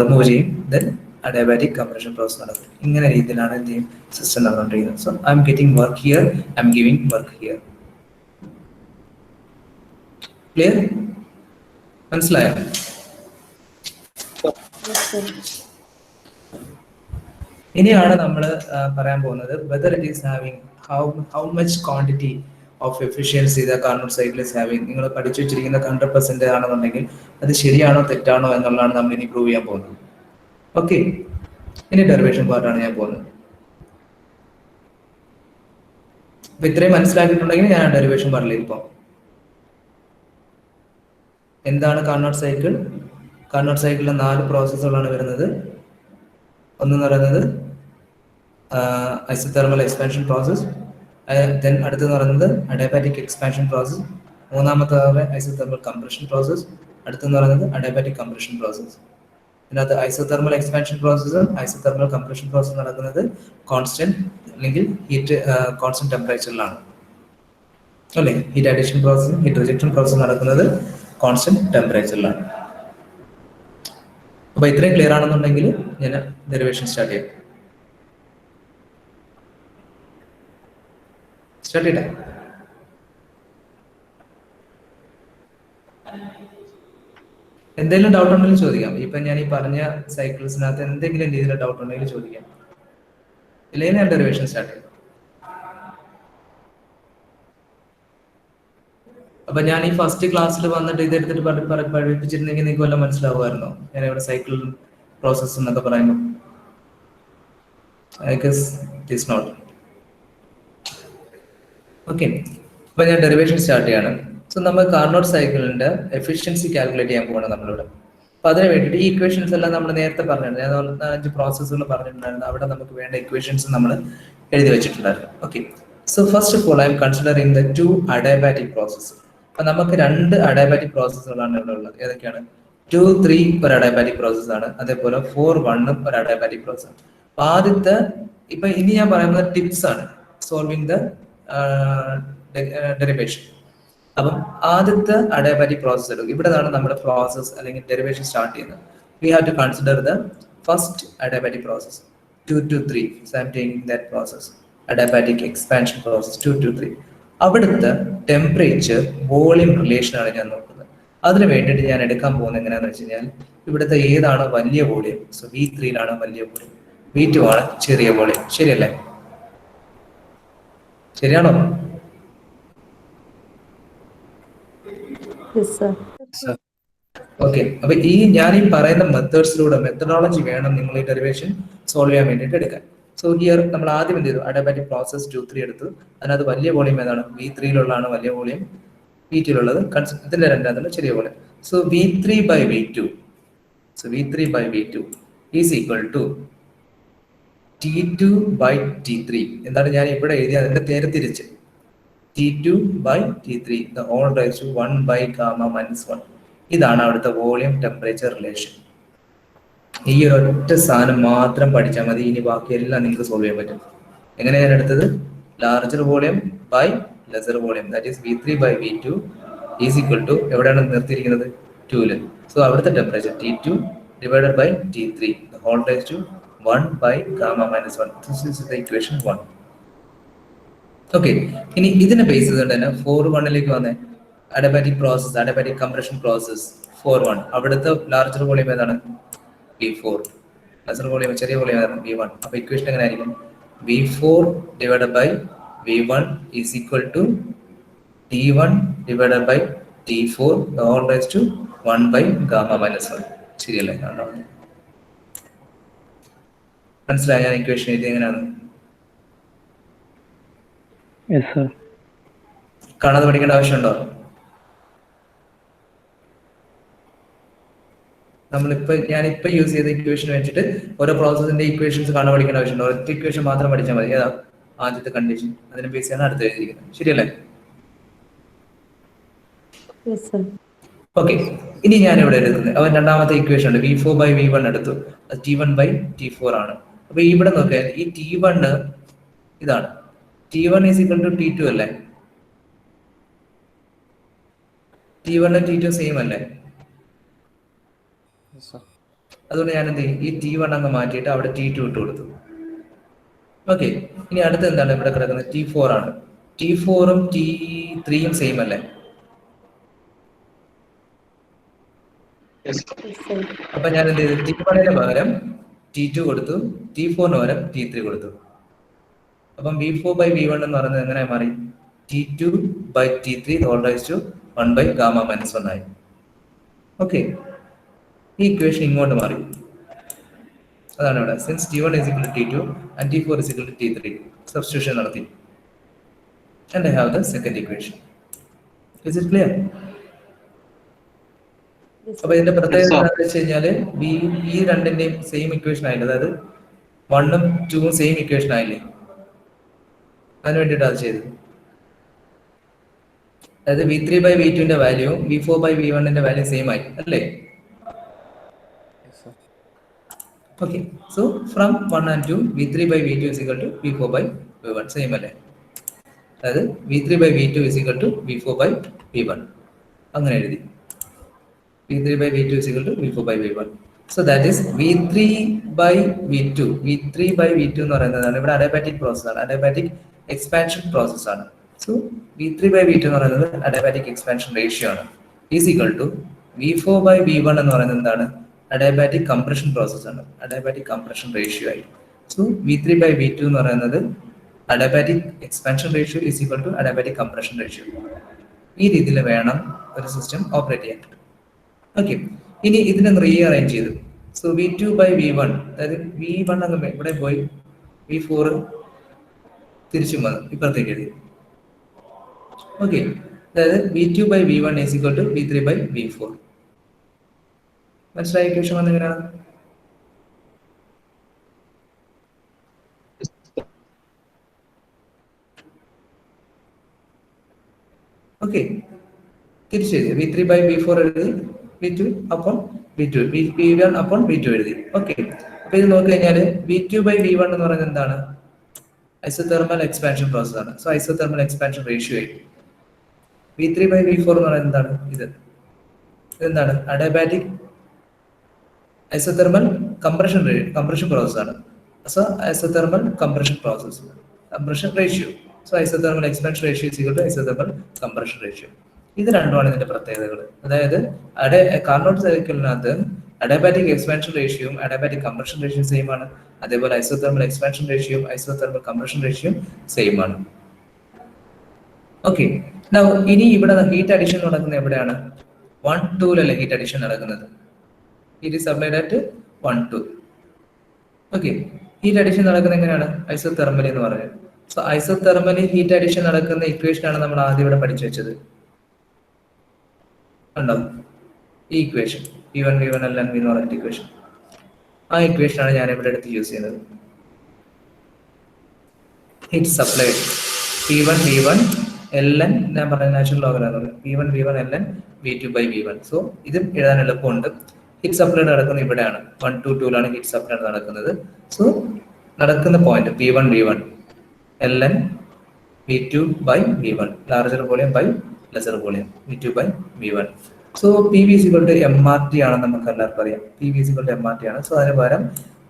റിമൂവ് ചെയ്യും, ദെൻ അഡിയാബാറ്റിക് കംപ്രഷൻ പ്രോസസ് നടക്കും. ഇങ്ങനെ രീതിയിലാണ് എന്ത് ചെയ്യും സിസ്റ്റം നടന്നുകൊണ്ടിരിക്കുന്നത്. So I am getting work here, I am giving work here. Clear? മനസ്സിലായോ? ഇനിയാണ് നമ്മൾ പറയാൻ പോകുന്നത് whether it is having how much quantity of efficiency the Carnot cycle is having. നിങ്ങൾ പഠിച്ചു വെച്ചിരിക്കുന്ന 100% ആണെന്നുണ്ടെങ്കിൽ അത് ശരിയാണോ തെറ്റാണോ എന്നുള്ളതാണ് നമ്മൾ ഇനി പ്രൂവ് ചെയ്യാൻ പോകുന്നത്. ഓക്കെ, ഇനി ഡെറിവേഷൻ പാർട്ടാണ് ഞാൻ പോകുന്നത്. അപ്പൊ ഇത്രയും മനസ്സിലാക്കിയിട്ടുണ്ടെങ്കിൽ ഞാൻ ഡെറിവേഷൻ പാർട്ടിലേക്ക് പോകാം. എന്താണ് കാർനോട്ട് സൈക്കിൾ? കാർനോട്ട് സൈക്കിളിൽ 4 പ്രോസസ്സുകളാണ് വരുന്നത്. ഒന്നെന്ന് പറയുന്നത് ഐസോതെർമൽ എക്സ്പാൻഷൻ പ്രോസസ്, ദെൻ അടുത്തെന്ന് പറയുന്നത് അഡിയാബാറ്റിക് എക്സ്പാൻഷൻ പ്രോസസ്, മൂന്നാമത്തെ ഐസോതെർമൽ കംപ്രഷൻ പ്രോസസ്, അടുത്തെന്ന് പറയുന്നത് അഡിയാബാറ്റിക് കംപ്രഷൻ പ്രോസസ്. ഇതിനകത്ത് ഐസോതെർമൽ എക്സ്പാൻഷൻ പ്രോസസ്സും ഐസോതെർമൽ കംപ്രഷൻ പ്രോസസ് നടക്കുന്നത് കോൺസ്റ്റന്റ് അല്ലെങ്കിൽ ഹീറ്റ് കോൺസ്റ്റന്റ് ടെമ്പറേച്ചറിലാണ് അല്ലേ. ഹീറ്റ് അഡിഷൻ പ്രോസസ്സും ഹീറ്റ് റിജക്ഷൻ പ്രോസസ്സും നടക്കുന്നത് കോൺസ്റ്റന്റ് ടെമ്പറേച്ചറിലാണ്. അപ്പൊ ഇത്രയും ക്ലിയർ ആണെന്നുണ്ടെങ്കിൽ ഞാൻ ഡെറിവേഷൻ സ്റ്റാർട്ട് ചെയ്യാം. സ്റ്റാർട്ട് ചെയ്യട്ടെ? എന്തെങ്കിലും ഡൗട്ട് ഉണ്ടെങ്കിൽ ചോദിക്കാം. ഇപ്പൊ ഞാൻ ഈ പറഞ്ഞ സൈക്കിൾസിനകത്ത് എന്തെങ്കിലും രീതിയിലുള്ള ഡൗട്ട് ഉണ്ടെങ്കിൽ ചോദിക്കാം, ഇല്ലെങ്കിൽ ഞാൻ ഡെറിവേഷൻ സ്റ്റാർട്ട് ചെയ്യാം. അപ്പൊ ഞാൻ ഈ ഫസ്റ്റ് ക്ലാസ്സിൽ വന്നിട്ട് ഇതെടുത്തിട്ട് പഠിപ്പിച്ചിരുന്നെങ്കിൽ നിങ്ങൾക്ക് വല്ലതും മനസ്സിലാവുമായിരുന്നോ? ഞാൻ ഇവിടെ സൈക്കിൾ പ്രോസസ് എന്നൊക്കെ പറയുമ്പോൾ I guess it is not. Okay, അപ്പൊ ഞാൻ ഡെറിവേഷൻ സ്റ്റാർട്ട് ചെയ്യാണ്. സോ നമ്മൾ കാർനോട്ട് സൈക്കിളിന്റെ എഫിഷ്യൻസി കാൽക്കുലേറ്റ് ചെയ്യാൻ പോകണം നമ്മളിവിടെ. അപ്പൊ അതിന് വേണ്ടിയിട്ട് ഈ ഇക്വേഷൻസ് എല്ലാം നമ്മൾ നേരത്തെ പറഞ്ഞിട്ടുണ്ട്. ഞാൻ 5 പ്രോസസ്സുകൾ പറഞ്ഞിട്ടുണ്ടായിരുന്നു. അവിടെ നമുക്ക് വേണ്ട ഇക്വേഷൻസ് നമ്മൾ എഴുതി വെച്ചിട്ടുണ്ടായിരുന്നു. Okay, so first of all I M considering the 2 adiabatic process. അപ്പൊ നമുക്ക് 2 അഡിയാബാറ്റിക് പ്രോസസ്സുകളാണ് ഇവിടെ ഉള്ളത്. ഏതൊക്കെയാണ്? 2, 3 ഒരു അഡാബാറ്റിക് പ്രോസസ് ആണ്. അതേപോലെ 4, 1 ഒരു അഡാബാറ്റിക് പ്രോസസ് ആണ്. അപ്പൊ ആദ്യത്തെ ഇപ്പൊ ഇനി ഞാൻ പറയുന്നത് ടിപ്സ് ആണ് സോൾവിങ് ദ ഡെറിവേഷൻ. അപ്പം ആദ്യത്തെ അഡാബാറ്റിക് പ്രോസസ് എടുക്കും. ഇവിടെ നിന്നാണ് നമ്മുടെ പ്രോസസ് അല്ലെങ്കിൽ ഡെറിവേഷൻ സ്റ്റാർട്ട് ചെയ്യുന്നത്. We have to consider the first adiabatic process 2 to 3. So I'm taking that process. Adiabatic expansion process 2 to 3. അവിടുത്തെ ടെമ്പറേച്ചർ വോളിയം റിലേഷൻ ആണ് ഞാൻ നോക്കുന്നത്. അതിന് വേണ്ടിയിട്ട് ഞാൻ എടുക്കാൻ പോകുന്നത് എങ്ങനെയാണെന്ന് വെച്ച് കഴിഞ്ഞാൽ ഇവിടുത്തെ ഏതാണ് വലിയ വോളിയം? സോ V3 വലിയ വോളിയം, V2 ആണ് ചെറിയ വോളിയം. ശരിയല്ലേ? ശരിയാണോ? Yes, sir. ഓക്കെ. അപ്പൊ ഞാൻ ഈ പറയുന്ന മെത്തഡോളജി വേണം നിങ്ങൾ ഈ ഡെറിവേഷൻ സോൾവ് ചെയ്യാൻ വേണ്ടിയിട്ട് എടുക്കാൻ. സോ ഹിയർ നമ്മൾ ആദ്യം എന്ത് ചെയ്തു? അഡാബാറ്റിക് പ്രോസസ് 2, 3 എടുത്തു. അതിനകത്ത് വലിയ വോളിയം ഏതാണ്? V3 വലിയ വോളിയം, V2 ഇതിന്റെ രണ്ടാമത്തെ ചെറിയ volume. So V3/V2 is equal to T2/T3. എന്താണ് ഞാൻ ഇവിടെ എഴുതിയ അതിന്റെ നേരെ തിരിച്ച് T2/T3 the whole raised to 1/gamma-1. ഇതാണ് അവിടുത്തെ വോളിയം ടെമ്പറേച്ചർ റിലേഷൻ. ഈ ഒരൊറ്റ സാധനം മാത്രം പഠിച്ചാൽ മതി. ഇനി ബാക്കിയെല്ലാം നിങ്ങൾക്ക് സോൾവ് ചെയ്യാൻ പറ്റും. എങ്ങനെയാണ് ഞാൻ എടുത്തത്? Larger volume by lesser volume, that is V3/V2 is equal to എവിടെയാണ് നിർത്തിയിരിക്കുന്നത്? 2-ല്. സോ അവിടുത്തെ temperature T2/T3 the whole raised to 1/gamma-1. This is the equation 1. Okay. ഇനി ഇതിനെ ബേസ് ചെയ്തുകൊണ്ട് തന്നെ 4-1 വന്നേ. Adiabatic process, adiabatic compression process 4-1. അവിടുത്തെ ലാർജർ വോളിയം ഏതാണ്? V4. ലെസർ വോളിയം, ചെറിയ വോളിയം ഏതാണ്? V1. അപ്പൊ ഇക്വേഷൻ എങ്ങനെ ആയിരിക്കും? V4/V1 is equal to T1/T4 the whole raised to 1/gamma-1. ശരിയല്ലേ? മനസ്സിലായ ഞാൻ ഇക്വേഷൻ ഇത് എങ്ങനെയാണ്? കാണാതെ പഠിക്കേണ്ട ആവശ്യമുണ്ടോ? ഞാനിപ്പോ യൂസ് ചെയ്ത ഇക്വേഷൻ വെച്ചിട്ട് ഓരോ പ്രോസസിന്റെ ഇക്വേഷൻസ് കാണാൻ പഠിക്കേണ്ട ആവശ്യമുണ്ടോ? ഒറ്റ ഇക്വേഷൻ മാത്രം പഠിച്ചാൽ മതി. ഏതാ ആദ്യത്തെ കണ്ടീഷൻ? അതിനെ ബേസ് ചെയ്യാണ് അടുത്ത് എഴുതിയിരിക്കുന്നത്. ശരിയല്ലേ? Yes, sir. ഓക്കെ. ഇനി ഞാൻ ഇവിടെ എടുക്കുന്നത് അവൻ രണ്ടാമത്തെ ഇക്വേഷൻ ഉണ്ട്. V4/V1 എടുത്തു. അത് T1/T4 ആണ്. അപ്പൊ ഇവിടെ നോക്കിയാൽ ഈ T1 ഇതാണ്. T1 is equal to T2 അല്ലേ? T1 T2 സെയിം അല്ലേ? അതുകൊണ്ട് ഞാൻ എന്ത് ചെയ്യും? ഈ T1 അങ്ങ് മാറ്റിയിട്ട് അവിടെ T2 ഇട്ട് കൊടുത്തു. ഓക്കെ. ഇനി അടുത്ത് എന്താണ് ഇവിടെ കിടക്കുന്നത്? T4 ആണ്. T4ഉം T3യും സെയിം അല്ലേ? Yes, sir. അപ്പൊ ഞാൻ എന്ത് ചെയ്തു? T1 പകരം T2 കൊടുത്തു, T4 പകരം T3 കൊടുത്തു. അപ്പം V4/V1 എന്ന് പറയുന്നത് എങ്ങനെ മാറി? T2/T3 whole raised to 1/gamma-1 ആയി. ഓക്കെ. ഈ ഇക്വേഷൻ ഇങ്ങോട്ട് മാറി. അതാണ് ഇവിടെ. Since T1 is equal to T2 and T4 is equal to T3, substitution നടത്തി. And I have the second equation. Is it clear? അപ്പൊ ഇതിന്റെ പ്രത്യേകത എന്താണെന്ന് വെച്ച് കഴിഞ്ഞാല് ഈ രണ്ടിന്റെയും സെയിം ഇക്വേഷൻ ആയില്ലേ? അതായത് 1ഉം 2ഉം സെയിം ഇക്വേഷൻ ആയില്ലേ? അതിന് വേണ്ടിയിട്ട് അത് ചെയ്തത്. അതായത് V3/V2 value V4/V1 value same ആയി അല്ലേ? Okay. So from 1 and 2 V3/V2 is equal to V4/V1 same അല്ലേ? അതായത് V3/V2 is equal to V4/V1 അങ്ങനെ എഴുതി. V3/V2 is equal to V4/V1. So that is V3/V2. V3/V2 എന്ന് പറയുന്നതാണ് ഇവിടെ അഡാബാറ്റിക് പ്രോസസ് ആണ്, അഡാബാറ്റിക് എക്സ്പാൻഷൻ പ്രോസസ് ആണ്. സോ V3/V2 എന്ന് പറയുന്നത് അഡാബാറ്റിക് എക്സ്പാൻഷൻ റേഷ്യോ ആണ്. ഈസ് ഈക്വൽ ടു V4/V1 എന്ന് പറയുന്നത് എന്താണ്? അഡാബാറ്റിക് കംപ്രഷൻ പ്രോസസ് ആണ്, അഡാബാറ്റിക് കംപ്രഷൻ റേഷ്യോ ആയി. സോ V3/V2 എന്ന് പറയുന്നത് adiabatic expansion ratio is equal to adiabatic compression ratio. ഈ രീതിയിൽ വേണം ഒരു സിസ്റ്റം ഓപ്പറേറ്റ് ചെയ്യാൻ. ഓക്കെ. ഇനി ഇതിനെ റീഅറേഞ്ച് ചെയ്തു. സോ V2/V1 അതായത് V1 അങ്ങ് ഇവിടെ പോയി V4 തിരിച്ചും വന്നു ഇപ്പുറത്തേക്ക് എഴുതി. ഓക്കെ. അതായത് V2/V1 is equal to V3/V4. മനസ്സിലായ ഇക്വേഷൻ വന്നെങ്ങനെയാണ്? ഓക്കെ. തിരിച്ചെഴുതി V3/V4 എഴുതി V2 അപ്പം V2 V1 upon V2 എഴുതി. ഓക്കെ, അപ്പൊ ഇത് നോക്കി കഴിഞ്ഞാൽ V2 by V1 എന്ന് പറയുന്നത് എന്താണ്? ഐസോതെർമൽ എക്സ്പാൻഷൻ പ്രോസസ് ആണ്. സോ ഐസോതെർമൽ എക്സ്പാൻഷൻ റേഷ്യോ ആയി. V3 by V4 എന്ന് പറയുന്നത് എന്താണ്? ഇതെന്താണ്? അഡിയാബാറ്റിക് ഐസോതെർമൽ കംപ്രഷൻ പ്രോസസ് ആണ്. So isothermal compression ratio. So isothermal expansion ratio is equal to isothermal compression ratio. ഇത് രണ്ടുമാണ് ഇതിന്റെ പ്രത്യേകതകൾ. അതായത് കാർനോട്ട് സൈക്കിളിനകത്ത് അഡിയാബാറ്റിക് എക്സ്പാൻഷൻ റേഷ്യോയും അഡിയാബാറ്റിക് കംപ്രഷൻ റേഷ്യോ സെയിം ആണ്. അതേപോലെ ഐസോതെർമൽ എക്സ്പാൻഷൻ റേഷ്യോയും ഐസോതെർമൽ കംപ്രഷൻ റേഷ്യോയും സെയിം ആണ്. ഓക്കെ, ഇനി ഇവിടെ ഹീറ്റ് അഡിഷൻ നടക്കുന്നത് എവിടെയാണ്? 1-2 ഹീറ്റ് അഡിഷൻ നടക്കുന്നത്. Heat is supplied at 1-2. Okay, heat addition നടക്കുന്നത് എങ്ങനെയാണ്? ഐസോതെർമലി എന്ന് പറയുന്നത്. സോ ഐസോതെർമലി ഹീറ്റ് അഡിഷൻ നടക്കുന്ന ഇക്വേഷൻ ആണ് നമ്മൾ ആദ്യം ഇവിടെ പഠിച്ചു വെച്ചത്. ഉണ്ടോ ഈ equation? V1 V1 ln V എന്ന് പറയുന്ന ഇക്വേഷൻ. ആ ഇക്വേഷൻ ആണ് ഞാൻ ഇവിടെ എടുത്ത് യൂസ് ചെയ്യുന്നത്. Heat supplied P1 V1 ln, ഞാൻ പറഞ്ഞ നാച്ചുറൽ ലോഗാണ്. P1 V1 ln V2 by V1. സോ ഇതും എഴുതാൻ എളുപ്പമുണ്ട്. ഹീറ്റ് സപ്ലൈഡ് നടക്കുന്നത് ഇവിടെയാണ്. 1-2 ഹീറ്റ് സപ്ലൈഡ് നടക്കുന്നത്. സോ നടക്കുന്ന point P1 V1 ln V2 by V1, larger volume by lesser volume, V2 by V1. So PV is equal to MRT ആണെന്ന് നമുക്ക് എല്ലാവർക്കും അറിയാം. PV is equal to MRT ആണ്. So അതിന് പകരം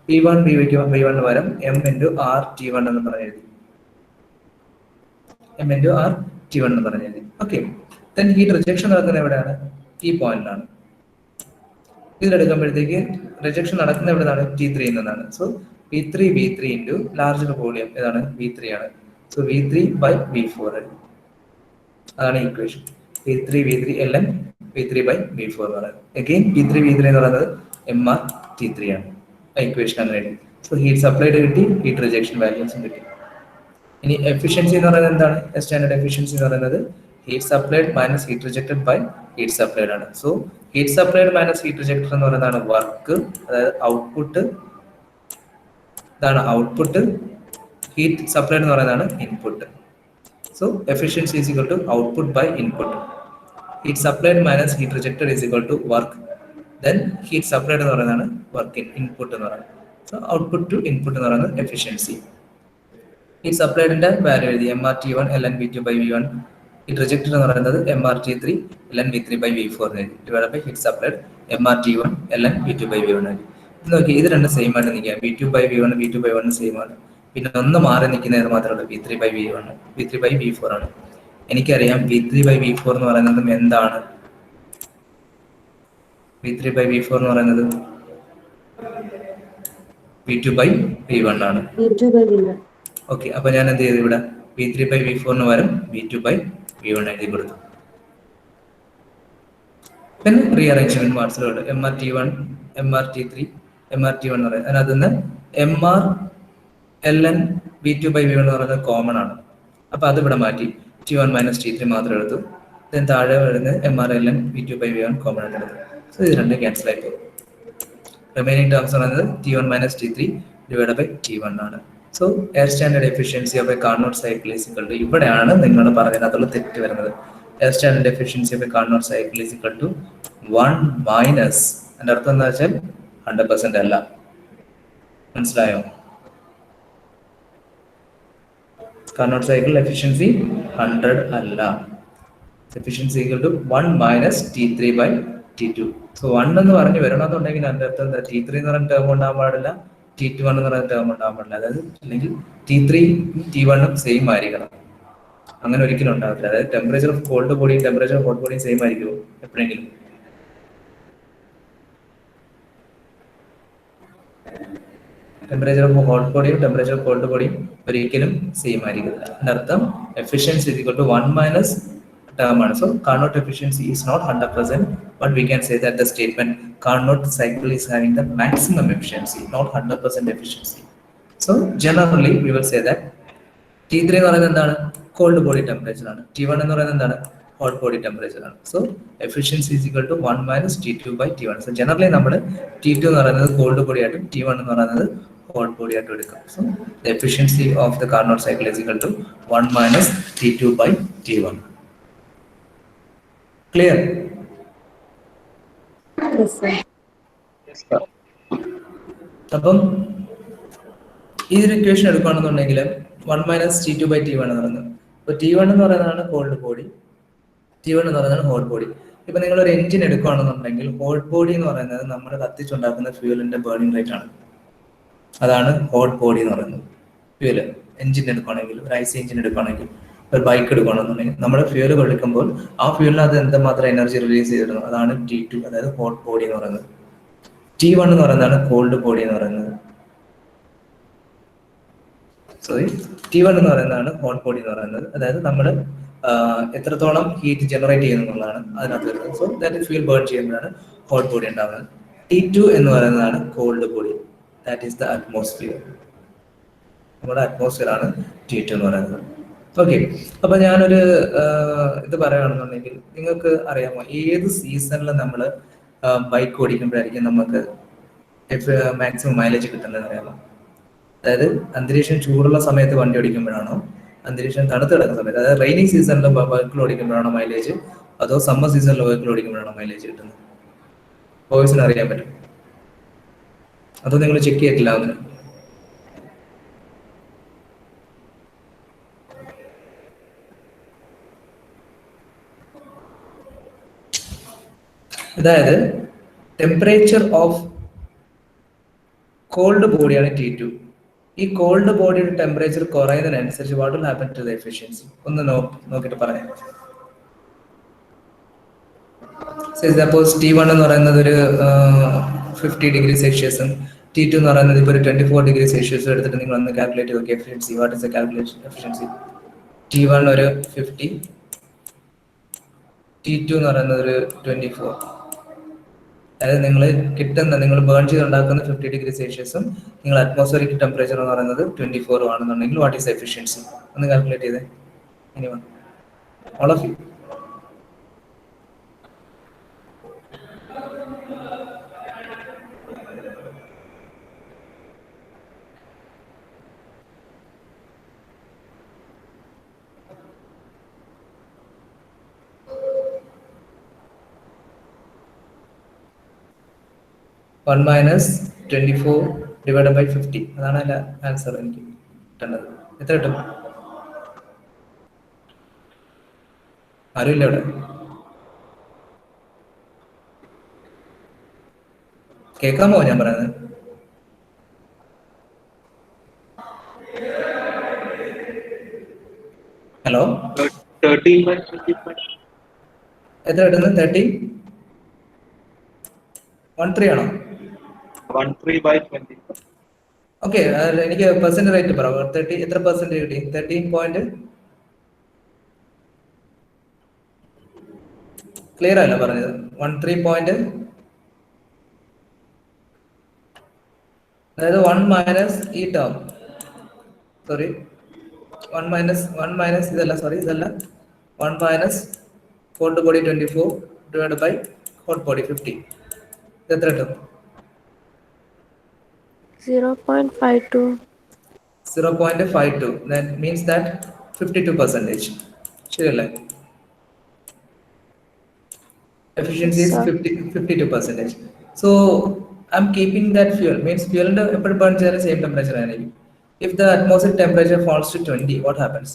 P1 V1 പകരം M into R T1 എന്ന് പറഞ്ഞു എഴുതി. M into R T1 എന്ന് പറഞ്ഞു എഴുതി. ഓക്കെ, ദെൻ ഹീറ്റ് റിജക്ഷൻ നടക്കുന്നത് എവിടെയാണ്? ഈ പോയിന്റിലാണ്. ഇതിലെടുക്കുമ്പോഴത്തേക്ക് റിജക്ഷൻ നടക്കുന്നത് എവിടെയാണ്? T3 എന്നതാണ്. So V3 into larger volume ഏതാണ്? V3 ആണ്. സോ V3 by V4 അതാണ് equation. V3 ln V3 by V4 എന്ന് പറയുന്നത്. അഗെയിൻ V3 എന്ന് പറയുന്നത് MR T3 ആണ്. ഇക്വേഷൻ ആണ് റെഡി. സോ ഹീറ്റ് സപ്ലൈഡ് കിട്ടി, ഹീറ്റ് റിജക്ഷൻ വാല്യൂസും കിട്ടി. ഇനി എഫിഷ്യൻസി എന്ന് പറയുന്നത് എന്താണ്? സ്റ്റാൻഡേർഡ് എഫിഷ്യൻസി എന്ന് പറയുന്നത് heat supplied minus heat rejected by heat supplied ആണ്. So heat supplied minus heat rejected എന്ന് പറയുന്നതാണ് വർക്ക്, അതായത് ഔട്ട്പുട്ട്. ഇതാണ് ഔട്ട്പുട്ട്. ഹീറ്റ് സപ്ലൈഡ് എന്ന് പറയുന്നതാണ് input. So efficiency is equal to output by input. Heat supplied minus heat rejected is equal to work. Then heat supplied എന്ന് പറയുന്നതാണ് work input എന്ന് പറയുന്നത്. സോ ഔട്ട്പുട്ട് ടു ഇൻപുട്ട് എന്ന് പറയുന്നത് efficiency. Heat സപ്ലൈഡിന്റെ value എഴുതി MRT1 ln V2 by V1. Heat rejected എന്ന് പറയുന്നത് MRT3 ln V3 by V4 എഴുതി. Divide by heat supplied MRT1 ln V2 by V1 എഴുതി. ഇത് നോക്കി, ഇത് രണ്ടും സെയിം ആയിട്ട് നിൽക്കുക. V2 by V1 സെയിം ആണ്. പിന്നെ ഒന്ന് മാറി നിൽക്കുന്നത് മാത്രമേ ഉള്ളൂ, V3 by V4 ആണ്. എനിക്കറിയാം V3 by V4 എന്ന് പറയുന്നത് എന്താണ്? V3 by V4 എന്ന് പറയുന്നത് V2 by V1 ആണ്. ഓക്കെ, അപ്പൊ ഞാൻ എന്ത് ചെയ്തു? ഇവിടെ V3 by V4 പകരം V2 by V1 എഴുതി കൊടുത്തു. പിന്നെ റീഅറേഞ്ച്മെന്റ് മാർക്സിലോട്ട് MRT1 MRT3 MRT1 എന്ന് പറയുന്നത് അതിനകത്ത് നിന്ന് MR ln V2 by V1 എന്ന് പറയുന്നത് കോമൺ ആണ്. അപ്പൊ അത് ഇവിടെ മാറ്റി T1 മൈനസ് T3 മാത്രം എടുത്തു. ദെൻ താഴെ വരുന്നത് MR ln V2 by V1 common ആയിട്ട് എടുത്തു. സോ ഇത് രണ്ട് ക്യാൻസൽ ആയി പോകും. റിമൈനിങ് ടേംസ് പറയുന്നത് T1 minus T3 divide by T1 ആണ്. So air standard efficiency of a Carnot cycle is equal to, ഇവിടെയാണ് നിങ്ങൾ പറഞ്ഞതിനകത്തുള്ള തെറ്റ് വരുന്നത്. Air standard efficiency of a Carnot cycle is equal to 1 minus, അതിന്റെ അർത്ഥം എന്താ വെച്ചാൽ 100% അല്ല. മനസ്സിലായോ? കാർനോട്ട് സൈക്കിൾ എഫിഷ്യൻസി 100 അല്ല. Efficiency equal to 1 minus T3 by T2. So 1 എന്ന് പറഞ്ഞ് വരണമെന്നുണ്ടെങ്കിൽ അതിന്റെ അർത്ഥം എന്താ? T3 എന്ന് പറയുന്ന ടേം ഉണ്ടാകാൻ പാടില്ല, T2 എന്ന് പറയുന്ന ടേം ഉണ്ടാകാൻ പാടില്ല. അതായത് അല്ലെങ്കിൽ T3 T1 സെയിം ആയിരിക്കണം. അങ്ങനെ ഒരിക്കലും ഉണ്ടാവില്ല. അതായത് ടെമ്പറേച്ചർ ഓഫ് കോൾഡ് ബോഡിയും ടെമ്പറേച്ചർ ഓഫ് ഹോട്ട് ബോഡിയും സെയിം ആയിരിക്കുമോ എപ്പോഴെങ്കിലും? ടെമ്പറേച്ചർ ഓഫ് ഹോട്ട് ബോഡിയും ടെമ്പറേച്ചർ ഓഫ് കോൾഡ് ബോഡിയും ഒരിക്കലും സെയിം ആയിരിക്കില്ല. അതിന്റെ അർത്ഥം efficiency is equal to 1 minus term ആണ്. So Carnot efficiency is not 100%, but we can say that the statement Carnot cycle is having the maximum efficiency, not 100% efficiency. So generally we will say that T3 എന്ന് പറയുന്നത് എന്താണ്? Called body temperature ആണ്. T1 എന്ന് പറയുന്നത് എന്താണ്? Hot body temperature ആണ്. So efficiency is equal to 1 minus T2 by T1. So generally നമ്മൾ T2 എന്ന് പറയുന്നത് കോൾഡ് ബോഡി ആയിട്ടും T1 എന്ന് പറയുന്നത് hot body ആയിട്ട് എടുക്കാം. So the efficiency of the Carnot cycle is equal to 1 minus T2 by T1. Clear? Yes, sir. അപ്പം ഈ ഒരു ഇക്വേഷൻ എടുക്കുകയാണെന്നുണ്ടെങ്കിൽ 1 മൈനസ് T2/T1 എന്ന് പറയുന്നത്. അപ്പൊ T1 എന്ന് പറയുന്നതാണ് കോൾഡ് ബോഡി, T1 എന്ന് പറയുന്നതാണ് ഹോട്ട് ബോഡി. ഇപ്പൊ നിങ്ങൾ ഒരു എഞ്ചിൻ എടുക്കുകയാണെന്നുണ്ടെങ്കിൽ ഹോട്ട് ബോഡി എന്ന് പറയുന്നത് നമ്മൾ കത്തിച്ചുണ്ടാക്കുന്ന ഫ്യൂവലിന്റെ ബേണിംഗ് റേറ്റ് ആണ്. അതാണ് ഹോട്ട് ബോഡി എന്ന് പറയുന്നത്. ഫ്യൂവല് എഞ്ചിൻ എടുക്കുകയാണെങ്കിൽ, ഒരു ഐസി എഞ്ചിൻ എടുക്കുകയാണെങ്കിൽ, ഒരു ബൈക്ക് എടുക്കുകയാണെന്നുണ്ടെങ്കിൽ നമ്മൾ ഫ്യൂവൽ കൊടുക്കുമ്പോൾ ആ ഫ്യൂവലിനകത്ത് എന്തുമാത്രം എനർജി റിലീസ് ചെയ്തിരുന്നു, അതാണ് T2, അതായത് ഹോട്ട് ബോഡി എന്ന് പറയുന്നത്. T1 എന്ന് പറയുന്നതാണ് കോൾഡ് ബോഡി എന്ന് പറയുന്നത്. T1 എന്ന് പറയുന്നതാണ് ഹോട്ട് ബോഡി എന്ന് പറയുന്നത്, അതായത് നമ്മൾ എത്രത്തോളം ഹീറ്റ് ജനറേറ്റ് ചെയ്യുന്നതാണ് അതിനകത്ത് വരുന്നത്. സോ ദാറ്റ് ഫ്യൂൽ ബേൺ ചെയ്യുമ്പോഴാണ് ഹോട്ട് ബോഡി ഉണ്ടാകുന്നത്. T2 എന്ന് പറയുന്നതാണ് called body, that is the atmosphere. നമ്മുടെ അറ്റ്മോസ്ഫിയർ ആണ് T2 എന്ന് പറയുന്നത്. ഓക്കെ, അപ്പൊ ഞാനൊരു ഇത് പറയുകയാണെന്നുണ്ടെങ്കിൽ നിങ്ങൾക്ക് അറിയാമോ ഏത് സീസണിൽ നമ്മൾ ബൈക്ക് ഓടിക്കുമ്പോഴായിരിക്കും നമുക്ക് മാക്സിമം മൈലേജ് കിട്ടുന്നത് അറിയാമോ? അതായത് അന്തരീക്ഷം ചൂടുള്ള സമയത്ത് വണ്ടി ഓടിക്കുമ്പോഴാണോ, അന്തരീക്ഷം തണുത്ത് കിടക്കുന്ന സമയത്ത്, അതായത് റെയിനി സീസണിൽ ബൈക്കിൽ ഓടിക്കുമ്പോഴാണോ മൈലേജ്, അതോ സമ്മർ സീസണിൽ ബൈക്കിൽ ഓടിക്കുമ്പോഴാണോ മൈലേജ് കിട്ടുന്നത്? ബോയ്സിന് അറിയാൻ പറ്റും, അതോ നിങ്ങൾ ചെക്ക് ചെയ്തിട്ടില്ല അതിന്? അതായത് ടെമ്പറേച്ചർ ഓഫ് കോൾഡ് ബോഡിയാണ് T2. ഈ കോൾഡ് ബോഡിയുടെ ടെമ്പറേച്ചർ കുറയുന്നതിനനുസരിച്ച് what will happen to the efficiency? ഒന്ന് നോക്കിയിട്ട് പറയാം. സപ്പോസ് T1 എന്ന് പറയുന്നത് ഒരു 50 ഡിഗ്രി സെൽഷ്യസും T2 എന്ന് പറയുന്നത് ഇപ്പോൾ ഒരു 24 ഡിഗ്രി സെൽഷ്യസും എടുത്തിട്ട് നിങ്ങൾ ഒന്ന് കാൽക്കുലേറ്റ് ചെയ്ത് നോക്കി efficiency. What is the calculation efficiency? T1 ഒരു 50, T2 എന്ന് പറയുന്നത് ഒരു 24. അതായത് നിങ്ങൾ ബേൺ ചെയ്തുണ്ടാക്കുന്ന 50 ഡിഗ്രി സെൽഷ്യസും നിങ്ങൾ അറ്റ്മോസ്ഫിയറിക് ടെമ്പറേച്ചർ എന്ന് പറയുന്നത് 24 ആണെന്നുണ്ടെങ്കിൽ വാട്ട് ഈസ് എഫിഷ്യൻസി? ഒന്ന് കാൽക്കുലേറ്റ് ചെയ്തേ. Anyone, all of you. One minus 24 divided by 50. അതാണ് അതിന്റെ ആൻസർ എനിക്ക് കിട്ടേണ്ടത്. എത്ര കിട്ടും? ആരുമില്ല ഇവിടെ? കേൾക്കാമോ ഞാൻ പറയുന്നത്? ഹലോ, എത്ര കിട്ടുന്നത്? 13 ആണോ? 13/20. ഓക്കെ, എനിക്ക് പെർസെന്റ് റേറ്റ് പറ. 30 എത്ര പെർസെന്റ് കിട്ടി? 13 പോയിന്റ് ക്ലിയർ അല്ല പറഞ്ഞത്. 13 പോയിന്റ്, അതായത് 1 മൈനസ് ഈ ടേം, സോറി 1 മൈനസ് ഇതല്ല, സോറി ഇതല്ല, 1 minus cold body 24 divide by hot body 50. ഇത് എത്ര കിട്ടും? 0.52. 0.52. That means that 52%. ശരിയല്ലേ? Efficiency is 52%. So I'm keeping that fuel. Means fuel എപ്പോഴും burn ചെയ്യുന്ന same temperature ആയിരിക്കും. If the atmospheric temperature falls to 20, what happens?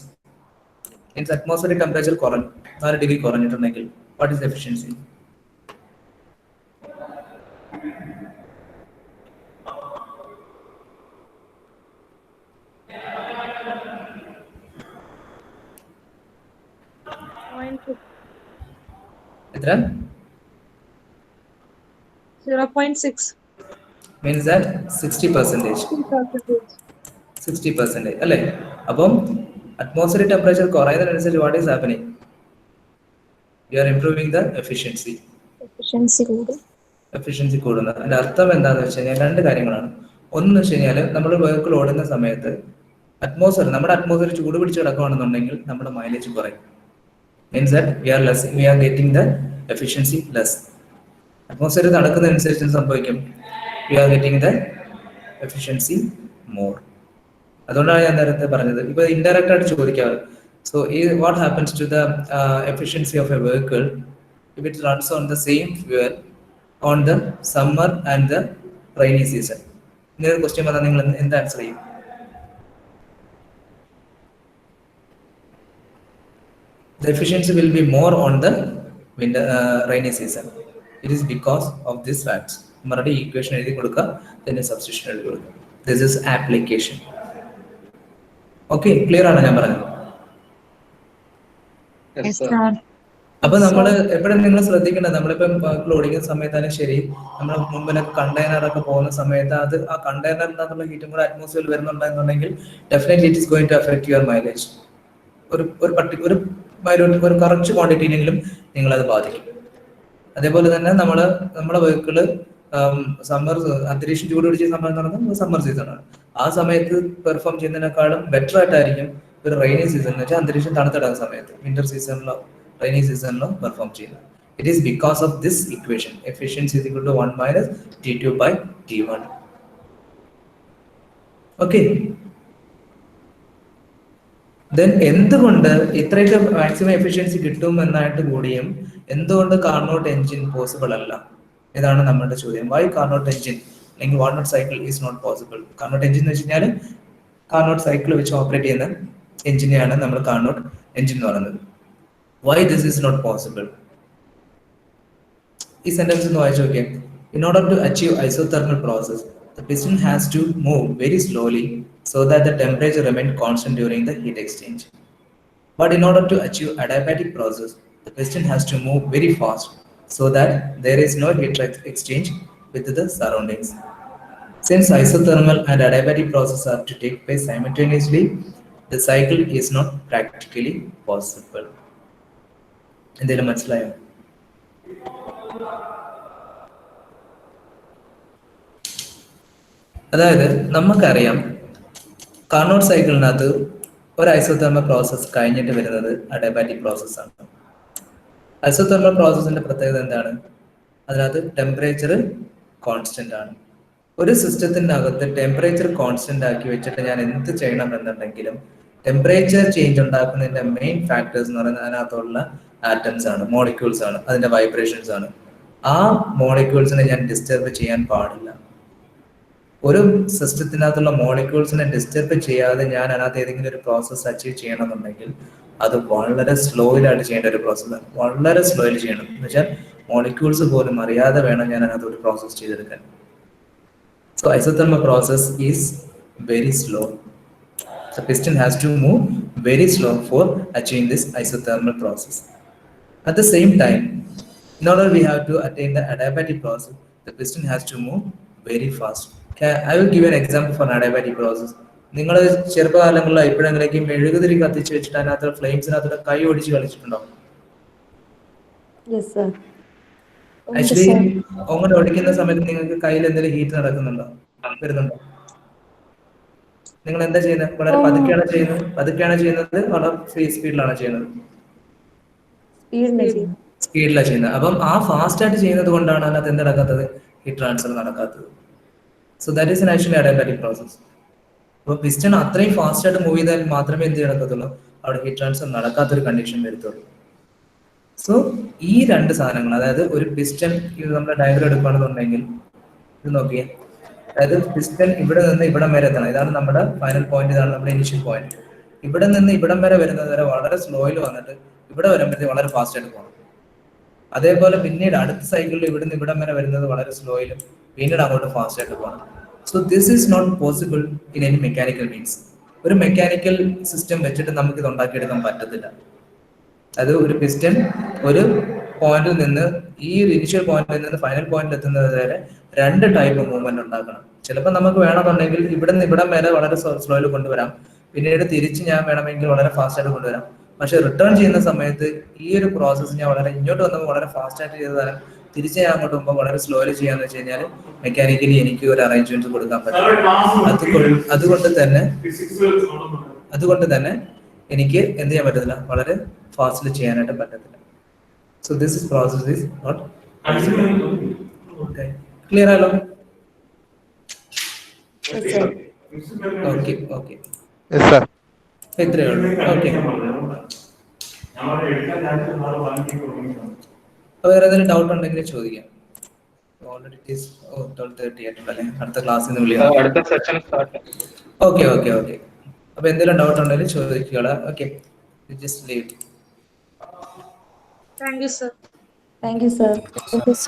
Means atmospheric temperature കുറഞ്ഞു, 4 degree കുറഞ്ഞിട്ടുണ്ടെങ്കിൽ what is the efficiency? എത്ര? 0.6. Means that 60%. 60% അല്ലേ? അപ്പം atmospheric temperature കുറയുന്നതിനനുസരിച്ച് what is happening? You are improving the efficiency. Efficiency കൂടുന്നു. അതിന്റെ അർത്ഥം എന്താണെന്ന് വെച്ച് കഴിഞ്ഞാൽ രണ്ട് കാര്യങ്ങളാണ്. ഒന്ന് വെച്ച് കഴിഞ്ഞാൽ നമ്മൾ വെഹിക്കിൾ ഓടുന്ന സമയത്ത് നമ്മുടെ അറ്റ്മോസ്ഫിയർ ചൂട് പിടിച്ച് കിടക്കുകയാണെന്നുണ്ടെങ്കിൽ നമ്മുടെ മൈലേജ് കുറയും. Means that we are getting the efficiency less. Atmosphere നടക്കുന്നതനുസരിച്ച് സംഭവിക്കും, we are getting the efficiency more. അതുകൊണ്ടാണ് ഞാൻ നേരത്തെ പറഞ്ഞത്. ഇപ്പൊ ഇൻഡയറക്റ്റ് ആയിട്ട് ചോദിക്കാറ്. So what happens to the efficiency of a vehicle if it runs on the same fuel on the summer and the rainy season? ഇങ്ങനെ ഒരു ക്വസ്റ്റ്യൻ വന്നാൽ നിങ്ങൾ എന്ത് ആൻസർ ചെയ്യും? The efficiency will be more on the winter rainy season. It is because of this facts. നമ്മുടെ equation എഴുതി കൊടുക്കുക, then substitution എഴുതി കൊടുക്കുക. This is application. Okay, clear ആണ് ഞാൻ പറഞ്ഞത്? Yes, sir. അപ്പൊ നമ്മൾ എപ്പോഴും നിങ്ങൾ ശ്രദ്ധിക്കേണ്ടത്, നമ്മളിപ്പം ഓടിക്കുന്ന സമയത്താണ് ശരി, നമ്മൾ മുമ്പിലൊക്കെ കണ്ടെയ്നറൊക്കെ പോകുന്ന സമയത്ത് അത് ആ കണ്ടെയ്നറിനകത്തുള്ള ഹീറ്റും കൂടെ അറ്റ്മോസ്ഫിയറിൽ വരുന്നുണ്ടെന്നുണ്ടെങ്കിൽ definitely it is going to affect your mileage. ഒരു കറക്റ്റ് ക്വാണ്ടിറ്റിയിലെങ്കിലും നിങ്ങളത് ബാധിക്കും. അതേപോലെ തന്നെ നമ്മുടെ വെഹിക്കിള് സമ്മർ അന്തരീക്ഷം ചൂട് പിടിച്ച സമയം എന്ന് പറയുന്നത് സമ്മർ സീസണാണ്. ആ സമയത്ത് പെർഫോം ചെയ്യുന്നതിനേക്കാളും ബെറ്റർ ആയിട്ടായിരിക്കും ഒരു റെയിനി സീസൺ എന്ന് വെച്ചാൽ അന്തരീക്ഷം തണുത്തിടുന്ന സമയത്ത് വിന്റർ സീസണിലോ റെയിനി സീസണിലോ പെർഫോം ചെയ്യുന്നത്. It is because of this equation efficiency is equal to 1 minus T2 by T1. Okay, then എന്തുകൊണ്ട് ഇത്രയൊക്കെ മാക്സിമം എഫിഷ്യൻസി കിട്ടും എന്നായിട്ട് കൂടിയും എന്തുകൊണ്ട് കാർനോട്ട് എഞ്ചിൻ പോസിബിൾ അല്ല? ഇതാണ് നമ്മുടെ ചോദ്യം. വൈ കാർനോട്ട് എഞ്ചിൻ അല്ലെങ്കിൽ walnut cycle is not possible? Carnot engine എന്ന് വെച്ച് കഴിഞ്ഞാൽ കാർനോട്ട് സൈക്കിൾ വെച്ച് ഓപ്പറേറ്റ് ചെയ്യുന്ന എഞ്ചിനെയാണ് നമ്മൾ കാർനോട്ട് എഞ്ചിൻ എന്ന് പറയുന്നത്. Why this is not possible? ഈ സെന്റൻസ് ഒന്ന് വായിച്ചു നോക്കിയേ. In order to achieve isothermal process the piston has to move very slowly so that the temperature remains constant during the heat exchange. But in order to achieve adiabatic process, the piston has to move very fast so that there is no heat exchange with the surroundings. Since isothermal and adiabatic process are to take place simultaneously, the cycle is not practically possible. എന്തെങ്കിലും മനസ്സിലായോ? അതായത് നമുക്കറിയാം Carnot സൈക്കിളിനകത്ത് ഒരു isothermal process കഴിഞ്ഞിട്ട് വരുന്നത് adiabatic പ്രോസസ്സാണ്. Isothermal പ്രോസസ്സിന്റെ പ്രത്യേകത എന്താണ്? അതിനകത്ത് ടെമ്പറേച്ചർ കോൺസ്റ്റന്റ് ആണ്. ഒരു സിസ്റ്റത്തിന്റെ അകത്ത് ടെമ്പറേച്ചർ കോൺസ്റ്റന്റ് ആക്കി വെച്ചിട്ട് ഞാൻ എന്ത് ചെയ്യണം എന്നുണ്ടെങ്കിലും ടെമ്പറേച്ചർ ചേഞ്ച് ഉണ്ടാക്കുന്നതിന്റെ മെയിൻ ഫാക്ടേഴ്സ് എന്ന് പറയുന്നത് അതിനകത്തുള്ള ആറ്റംസ് ആണ്, മോളിക്യൂൾസ് ആണ്, അതിന്റെ വൈബ്രേഷൻസ് ആണ്. ആ മോളിക്യൂൾസിനെ ഞാൻ ഡിസ്റ്റർബ് ചെയ്യാൻ പാടില്ല. ഒരു സിസ്റ്റത്തിനകത്തുള്ള മോളിക്യൂൾസിനെ ഡിസ്റ്റർബ് ചെയ്യാതെ ഞാൻ അതിനകത്ത് ഏതെങ്കിലും ഒരു പ്രോസസ്സ് അച്ചീവ് ചെയ്യണമെന്നുണ്ടെങ്കിൽ അത് വളരെ സ്ലോയിലായിട്ട് ചെയ്യേണ്ട ഒരു പ്രോസസ്സാണ്. വളരെ സ്ലോയിൽ ചെയ്യണം എന്ന് വെച്ചാൽ മോളിക്യൂൾസ് പോലും അറിയാതെ വേണം ഞാൻ അതിനകത്ത് ഒരു പ്രോസസ്സ് ചെയ്തെടുക്കാൻ. So isothermal process is very slow. The piston has to move very slow for achieving this isothermal process. At the same time, in order we have to attain the adiabatic process, the piston has to move very fast. I will give you an example for an adiabatic process. നിങ്ങൾ ചെറുപ്പകാലങ്ങളിൽ എപ്പോഴെങ്കിലും മെഴുകുതിരി കത്തിച്ച് വെച്ചിട്ട് അതിനകത്ത് ഫ്ലെയിംസിനകത്ത് കൈ ഓടിച്ച് കളിച്ചിട്ടുണ്ടോ? Actually അങ്ങനെ ഓടിക്കുന്ന സമയത്ത് നിങ്ങൾക്ക് കയ്യിൽ എന്തെങ്കിലും ഹീറ്റ് നടക്കുന്നുണ്ടോ, വരുന്നുണ്ടോ? നിങ്ങൾ എന്താ ചെയ്യുന്നത്? വളരെ പതുക്കെയാണ് ചെയ്യുന്നത്, വളരെ സ്പീഡിലാണ് ചെയ്യുന്നത്? സ്പീഡിലാണ് ചെയ്യുന്നത്. അപ്പം ആ ഫാസ്റ്റ് ആയിട്ട് ചെയ്യുന്നത് കൊണ്ടാണ് അതിനകത്ത് എന്ത് നടക്കാത്തത്? ഹീറ്റ് ട്രാൻസ്ഫർ നടക്കാത്തത്. So that is actually adiabatic process. അപ്പോൾ പിസ്റ്റൺ അത്രയും ഫാസ്റ്റ് ആയിട്ട് മൂവ് ചെയ്താൽ മാത്രമേ എന്ത് നടക്കത്തുള്ളൂ? അവിടെ ഹീറ്റ് ട്രാൻസ്ഫർ നടക്കാത്തൊരു കണ്ടീഷൻ വരുത്തുള്ളൂ. സോ ഈ രണ്ട് സാധനങ്ങൾ, അതായത് ഒരു പിസ്റ്റൺ, ഇത് നമ്മുടെ ഡയഗ്രം എടുക്കുകയാണെന്നുണ്ടെങ്കിൽ ഇത് നോക്കിയേ, അതായത് പിസ്റ്റൺ ഇവിടെ നിന്ന് ഇവിടം വരെ എത്തണം. ഇതാണ് നമ്മുടെ ഫൈനൽ പോയിന്റ്, ഇതാണ് നമ്മുടെ ഇനിഷ്യൽ പോയിന്റ്. ഇവിടെ നിന്ന് ഇവിടം വരെ വരുന്നത് വരെ വളരെ സ്ലോയിൽ വന്നിട്ട് ഇവിടെ വരുമ്പോഴത്തേക്ക് വളരെ ഫാസ്റ്റ് ആയിട്ട് പോകണം. അതേപോലെ പിന്നീട് അടുത്ത സൈക്കിളിൽ ഇവിടുന്ന് ഇവിടം വരെ വരുന്നത് വളരെ സ്ലോയിലും പിന്നീട് അങ്ങോട്ട് ഫാസ്റ്റ് ആയിട്ട് പോകണം. So this is not possible in any mechanical means. ഒരു മെക്കാനിക്കൽ സിസ്റ്റം വെച്ചിട്ട് നമുക്ക് ഇത് ഉണ്ടാക്കിയെടുക്കാൻ പറ്റത്തില്ല. അത് ഒരു പിസ്റ്റൺ ഒരു പോയിന്റിൽ നിന്ന് ഈ ഇനിഷ്യൽ പോയിന്റിൽ നിന്ന് ഫൈനൽ പോയിന്റിൽ എത്തുന്നത് വരെ രണ്ട് ടൈപ്പ് മൂവ്മെന്റ് ഉണ്ടാക്കണം. ചിലപ്പോൾ നമുക്ക് വേണമെന്നുണ്ടെങ്കിൽ ഇവിടെ നിന്ന് ഇവിടം വരെ വളരെ സ്ലോയിൽ കൊണ്ടുവരാം, പിന്നീട് തിരിച്ച് ഞാൻ വേണമെങ്കിൽ വളരെ ഫാസ്റ്റ് ആയിട്ട് കൊണ്ടുവരാം. പക്ഷെ റിട്ടേൺ ചെയ്യുന്ന സമയത്ത് ഈ ഒരു പ്രോസസ്സ് ഞാൻ വളരെ ഇങ്ങോട്ട് വന്നപ്പോൾ വളരെ ഫാസ്റ്റ് ആയിട്ട് ചെയ്തതാണ്, തിരിച്ച് ഞാൻ അങ്ങോട്ട് പോകുമ്പോൾ വളരെ സ്ലോയിൽ ചെയ്യാന്ന് വെച്ച് കഴിഞ്ഞാൽ മെക്കാനിക്കലി എനിക്ക് ഒരു അറേഞ്ച്മെന്റ് കൊടുക്കാൻ പറ്റും. അതുകൊണ്ട് തന്നെ എനിക്ക് എന്ത് ചെയ്യാൻ പറ്റത്തില്ല, വളരെ ഫാസ്റ്റിൽ ചെയ്യാനായിട്ട് പറ്റത്തില്ല. So this process is not clear ആണല്ലോ? ഓക്കെ ഇത്രയേ ഉള്ളൂ. ഓക്കെ, വേറെ ഏതെങ്കിലും ഡൗട്ട് ഉണ്ടെങ്കിൽ ചോദിക്കാം. ഓൾറെഡി ഇറ്റ് ഈസ് 12:30 ആയിട്ടുണ്ടല്ലേ. അടുത്ത ക്ലാസ്സിൽ നിന്ന് വിളിക്കാം. അടുത്ത സെഷൻ സ്റ്റാർട്ട്. ഓക്കെ. അപ്പൊ എന്തെങ്കിലും ഡൗട്ട് ഉണ്ടെങ്കിൽ ചോദിക്കുക. Okay, just leave. Thank you, sir. Thank you, sir. Thank you, sir.